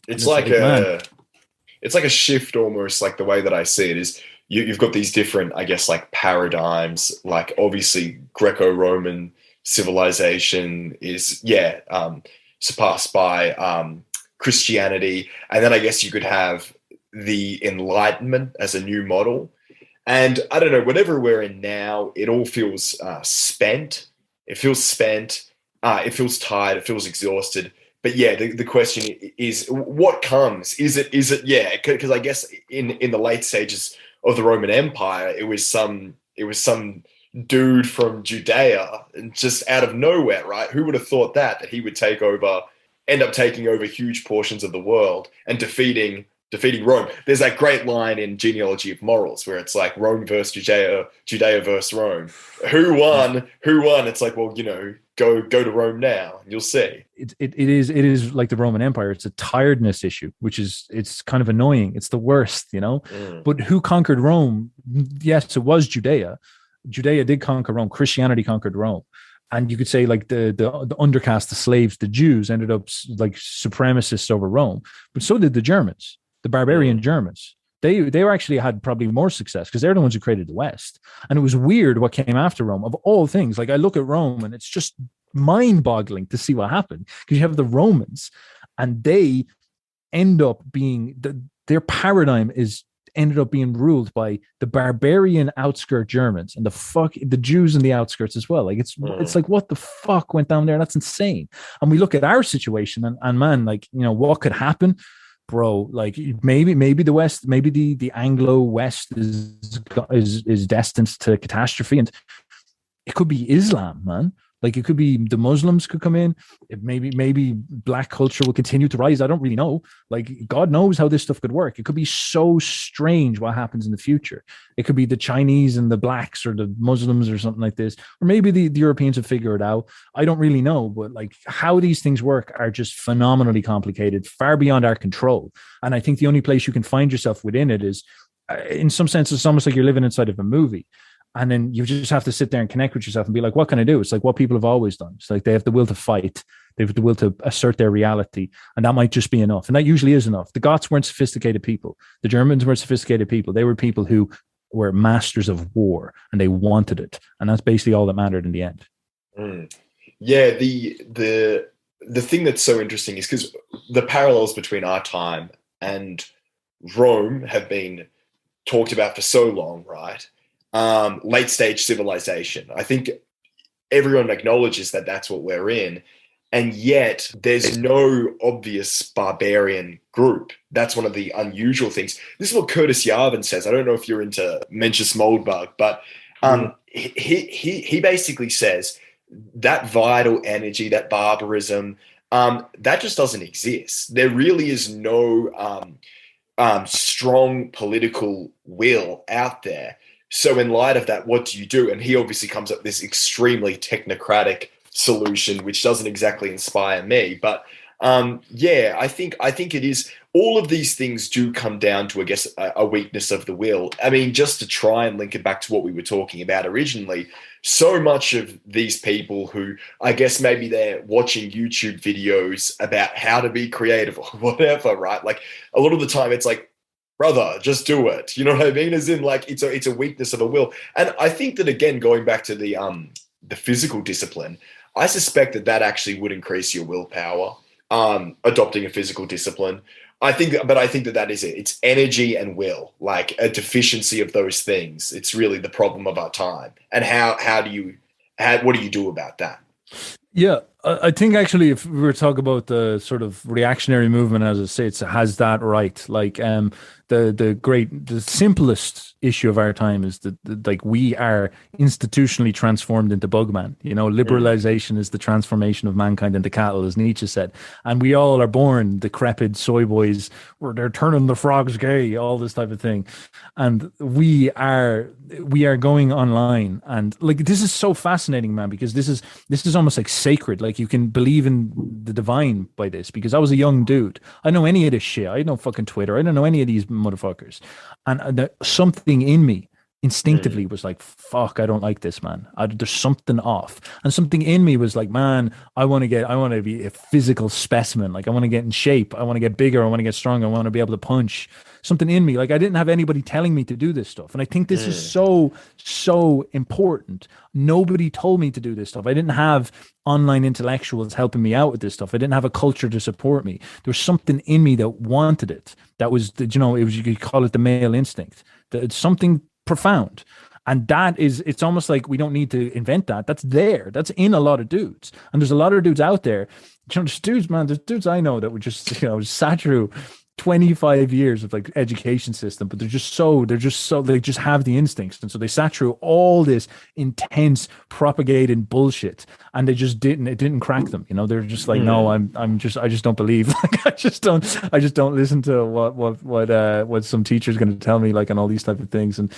It's like a shift almost. Like the way that I see it is you've got these different, I guess, like paradigms. Like obviously Greco-Roman civilization is surpassed by Christianity, and then I guess you could have the Enlightenment as a new model. And I don't know, whatever we're in now, it all feels spent. It feels spent. It feels tired. It feels exhausted. But yeah, the question is, what comes? Is it? Because I guess in the late stages of the Roman Empire, it was some dude from Judea, and just out of nowhere, right? Who would have thought that he would end up taking over huge portions of the world and defeating Rome? There's that great line in Genealogy of Morals where it's like Rome versus Judea versus Rome. Who won? It's like, well, go to Rome now and you'll see. It is like the Roman Empire. It's a tiredness issue, it's kind of annoying. It's the worst, But who conquered Rome? Yes, it was Judea. Judea did conquer Rome. Christianity conquered Rome. And you could say like the undercast, the slaves, the Jews ended up like supremacists over Rome. But so did the Germans, the barbarian Germans. They were actually had probably more success because they're the ones who created the West. And it was weird what came after Rome of all things. Like I look at Rome and it's just mind boggling to see what happened because you have the Romans and they end up being their paradigm ended up being ruled by the barbarian outskirt Germans and the Jews in the outskirts as well. Like it's like, what the fuck went down there? That's insane. And we look at our situation and man, like, what could happen, bro? Like maybe the West, maybe the Anglo West is destined to catastrophe, and it could be Islam, man. Like it could be the Muslims could come in. Maybe black culture will continue to rise. I don't really know. Like God knows how this stuff could work. It could be so strange what happens in the future. It could be the Chinese and the blacks or the Muslims or something like this. Or maybe the Europeans will figure it out. I don't really know. But like how these things work are just phenomenally complicated, far beyond our control. And I think the only place you can find yourself within it is, in some sense, it's almost like you're living inside of a movie. And then you just have to sit there and connect with yourself and be like, what can I do? It's like what people have always done. It's like they have the will to fight. They have the will to assert their reality. And that might just be enough. And that usually is enough. The Goths weren't sophisticated people. The Germans were sophisticated people. They were people who were masters of war and they wanted it. And that's basically all that mattered in the end. Yeah, the thing that's so interesting is because the parallels between our time and Rome have been talked about for so long, right? Late stage civilization. I think everyone acknowledges that that's what we're in. And yet there's no obvious barbarian group. That's one of the unusual things. This is what Curtis Yarvin says. I don't know if you're into Mencius Moldbug, but he basically says that vital energy, that barbarism, that just doesn't exist. There really is no strong political will out there. So in light of that, what do you do? And he obviously comes up with this extremely technocratic solution, which doesn't exactly inspire me. But yeah, I think it is. All of these things do come down to, I guess, a weakness of the will. I mean, just to try and link it back to what we were talking about originally, so much of these people who, I guess maybe they're watching YouTube videos about how to be creative or whatever, right? Like a lot of the time it's like, brother, just do it. You know what I mean? As in, like, it's a weakness of a will. And I think that, again, going back to the physical discipline, I suspect that actually would increase your willpower, adopting a physical discipline. I think that is it. It's energy and will, like a deficiency of those things. It's really the problem of our time. And what do you do about that? Yeah, I think actually, if we were talking about the sort of reactionary movement, as I say, it has that right. Like, the simplest issue of our time is that like we are institutionally transformed into bugman. You know, liberalization is the transformation of mankind into cattle, as Nietzsche said, and we all are born decrepit soy boys, where they're turning the frogs gay, all this type of thing, and we are going online, and like this is so fascinating, man, because this is almost like sacred. Like you can believe in the divine by this, because I was a young dude. I know any of this shit. I know fucking Twitter. I don't know any of these motherfuckers. And something in me instinctively was like, fuck, I don't like this, man. There's something off. And something in me was like, man, I want to be a physical specimen. Like I want to get in shape. I want to get bigger. I want to get stronger. I want to be able to punch. Something in me. Like I didn't have anybody telling me to do this stuff. And I think this is so important. Nobody told me to do this stuff. I didn't have online intellectuals helping me out with this stuff. I didn't have a culture to support me. There was something in me that wanted it. That was, you could call it the male instinct. It's something profound. And it's almost like we don't need to invent that. That's there. That's in a lot of dudes. And there's a lot of dudes out there. There's dudes I know that would just, sat through 25 years of like education system, but they just have the instincts. And so they sat through all this intense propagated bullshit, and it didn't crack them. They're just like, no, I just don't believe. Like, I just don't listen to what some teacher's going to tell me, like, and all these type of things. And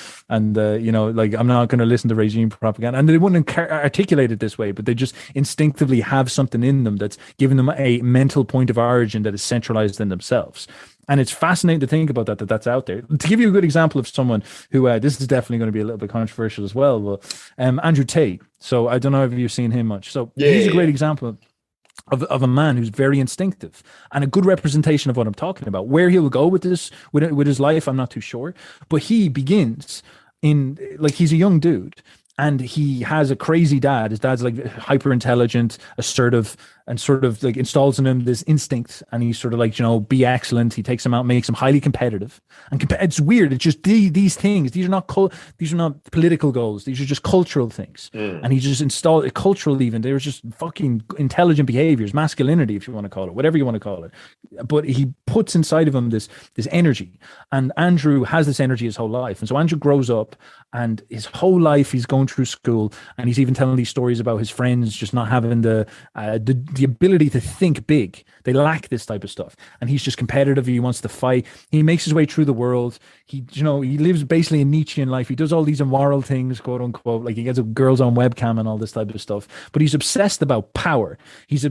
like, I'm not going to listen to regime propaganda. And they wouldn't articulate it this way, but they just instinctively have something in them that's giving them a mental point of origin that is centralized in themselves. And it's fascinating to think about that's out there. To give you a good example of someone who, this is definitely going to be a little bit controversial as well, but Andrew Tate. So I don't know if you've seen him much. So he's a great example of a man who's very instinctive and a good representation of what I'm talking about. Where he'll go with this, with his life, I'm not too sure. But he begins he's a young dude. And he has a crazy dad. His dad's like hyper intelligent, assertive, and sort of like installs in him this instinct. And he's sort of like, be excellent. He takes him out, makes him highly competitive. And it's weird. It's just these things. These are not political goals. These are just cultural things. And he just installed it cultural. Even they were just fucking intelligent behaviors, masculinity, if you want to call it, whatever you want to call it. But he puts inside of him this energy. And Andrew has this energy his whole life. And so Andrew grows up, and his whole life he's going through school, and he's even telling these stories about his friends just not having the ability to think big. They lack this type of stuff, and he's just competitive. He wants to fight. He makes his way through the world. He lives basically a Nietzschean life. He does all these immoral things, quote unquote, like he gets girls on webcam and all this type of stuff. But he's obsessed about power. He's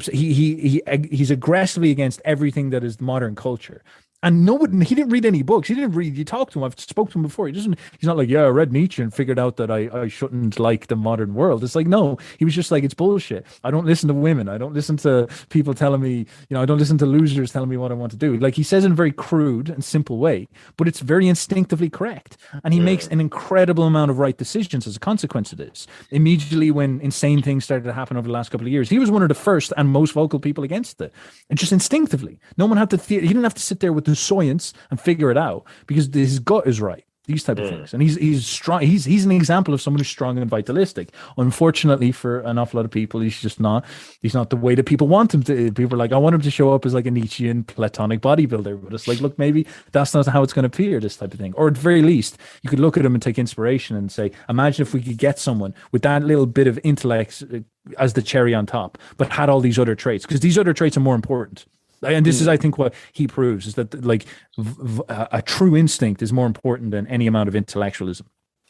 aggressively against everything that is modern culture. And he didn't read any books. You talked to him. I've spoke to him before. He's not like, I read Nietzsche and figured out that I shouldn't like the modern world. It's like, no, he was just like, it's bullshit. I don't listen to women. I don't listen to people telling me, I don't listen to losers telling me what I want to do. Like he says in a very crude and simple way, but it's very instinctively correct. And he makes an incredible amount of right decisions as a consequence of this. Immediately when insane things started to happen over the last couple of years, he was one of the first and most vocal people against it. And just instinctively, no one had to, he didn't have to sit there with the science and figure it out, because his gut is right. these type of things. And he's strong. He's an example of someone who's strong and vitalistic. Unfortunately for an awful lot of people, he's not the way that people want him to. People are like, I want him to show up as like a Nietzschean platonic bodybuilder, but it's like, look, maybe that's not how it's going to appear, this type of thing. Or at the very least, you could look at him and take inspiration and say, imagine if we could get someone with that little bit of intellect as the cherry on top, but had all these other traits, because these other traits are more important. And this is, I think, what he proves, is that like a true instinct is more important than any amount of intellectualism.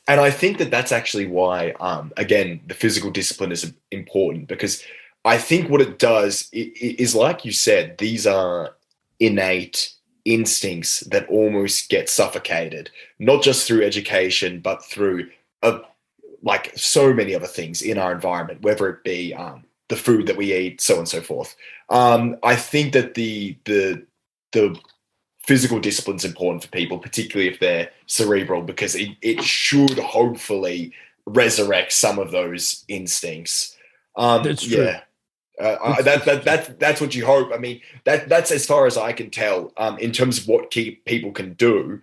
And I think that that's actually why, again, the physical discipline is important, because I think what it does is, like you said, these are innate instincts that almost get suffocated, not just through education, but through like so many other things in our environment, whether it be the food that we eat, so on and so forth. I think that the physical discipline is important for people, particularly if they're cerebral, because it should hopefully resurrect some of those instincts. That's true. Yeah. That's what you hope. I mean, that's as far as I can tell. In terms of what people can do,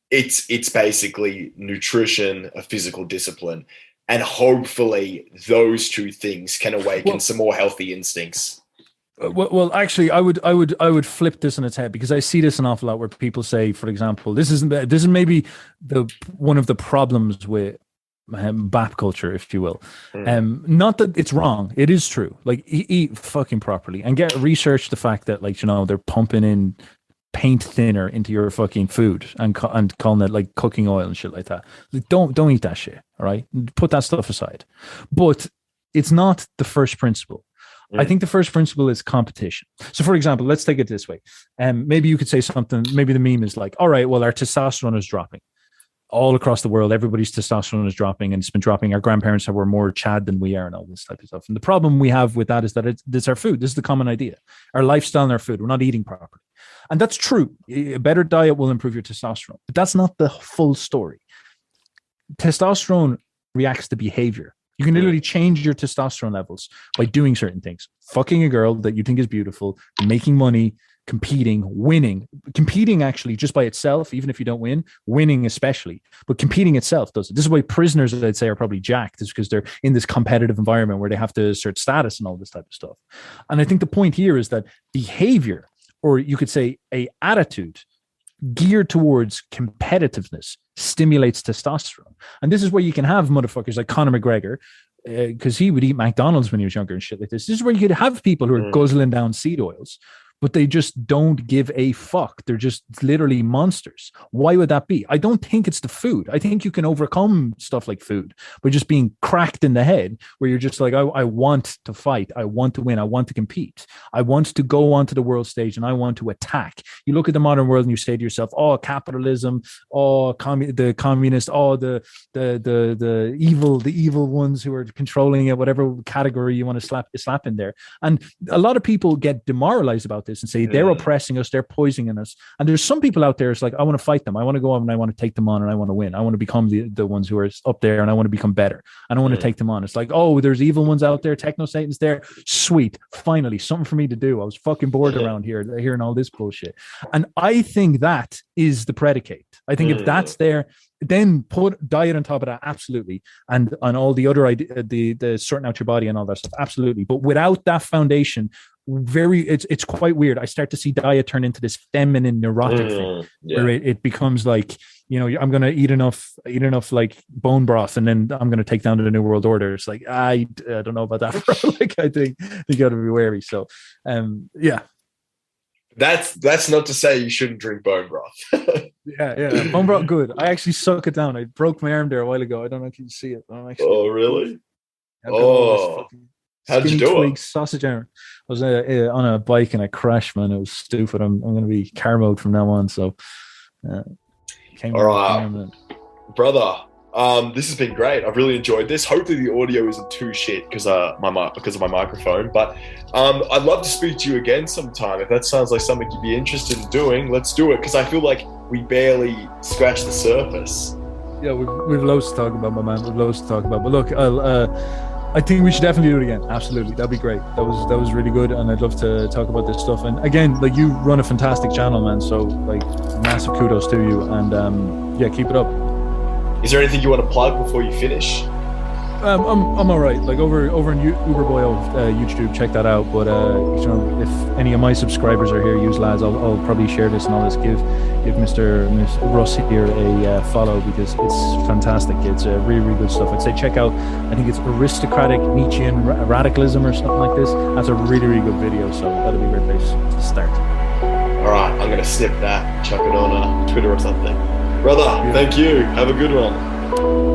it's basically nutrition, a physical discipline, and hopefully those two things can awaken some more healthy instincts. Well, actually, I would flip this on its head, because I see this an awful lot where people say, for example, this is maybe one of the problems with BAP culture, if you will. Not that it's wrong, it is true. Like, eat fucking properly and research the fact that, like, you know, they're pumping in paint thinner into your fucking food and calling it like cooking oil and shit like that. Like, don't eat that shit. All right, put that stuff aside. But it's not the first principle. I think the first principle is competition. So, for example, let's take it this way. Maybe you could say something. Maybe the meme is like, all right, well, our testosterone is dropping all across the world. Everybody's testosterone is dropping, and it's been dropping. Our grandparents were more Chad than we are, and all this type of stuff. And the problem we have with that is that it's our food. This is the common idea. Our lifestyle and our food. We're not eating properly. And that's true. A better diet will improve your testosterone. But that's not the full story. Testosterone reacts to behavior. You can literally change your testosterone levels by doing certain things. Fucking a girl that you think is beautiful, making money, competing, winning. Competing actually just by itself, even if you don't win, winning especially, but competing itself does it. This is why prisoners, I'd say, are probably jacked, is because they're in this competitive environment where they have to assert status and all this type of stuff. And I think the point here is that behavior, or you could say a attitude geared towards competitiveness, stimulates testosterone. And this is where you can have motherfuckers like Conor McGregor, because he would eat McDonald's when he was younger and shit like this. This is where you could have people who are guzzling down seed oils, but they just don't give a fuck. They're just literally monsters. Why would that be? I don't think it's the food. I think you can overcome stuff like food by just being cracked in the head, where you're just like, I want to fight. I want to win. I want to compete. I want to go onto the world stage and I want to attack. You look at the modern world and you say to yourself, oh, capitalism, oh, the communists, oh, the evil ones who are controlling it, whatever category you want to slap in there. And a lot of people get demoralized about this and say they're oppressing us, they're poisoning us. And there's some people out there, it's like, I want to fight them, I want to go on and I want to take them on and I want to win, I want to become the ones who are up there and I want to become better, I don't want to take them on. It's like, oh, there's evil ones out there, techno satans there, sweet, finally something for me to do. I was fucking bored around here hearing all this bullshit. And I think that is the predicate. I think if that's there, then put diet on top of that, absolutely, and on all the other the sorting out your body and all that stuff, absolutely. But without that foundation, it's quite weird. I start to see diet turn into this feminine neurotic thing, where it becomes like, you know, I'm gonna eat enough like bone broth, and then I'm gonna take down to the New World Order. It's like, I don't know about that, bro. Like, I think you got to be wary. So, yeah. That's not to say you shouldn't drink bone broth. yeah, bone broth, good. I actually suck it down. I broke my arm there a while ago. I don't know if you can see it. Oh, really? Oh. How'd you do it? Sausage arm. I was on a bike and I crashed, man. It was stupid. I'm going to be car mode from now on. So, all right, brother. This has been great. I've really enjoyed this. Hopefully the audio isn't too shit because of my microphone. But I'd love to speak to you again sometime. If that sounds like something you'd be interested in doing, let's do it. Because I feel like we barely scratched the surface. Yeah, we've loads to talk about, my man. We've loads to talk about. But look, I think we should definitely do it again. Absolutely, that'd be great. That was really good, and I'd love to talk about this stuff. And again, like, you run a fantastic channel, man. So, like, massive kudos to you, and yeah, keep it up. Is there anything you want to plug before you finish? I'm all right. Like over in Uberboyo YouTube, check that out. But you know, if any of my subscribers are here, use lads, I'll probably share this and I'll just give Mr. Russ here a follow, because it's fantastic. It's really good stuff. I'd say check out. I think it's aristocratic Nietzschean radicalism or something like this. That's a really good video. So that'll be a great place to start. All right, I'm gonna snip that, chuck it on Twitter or something. Brother, thank you. Have a good one.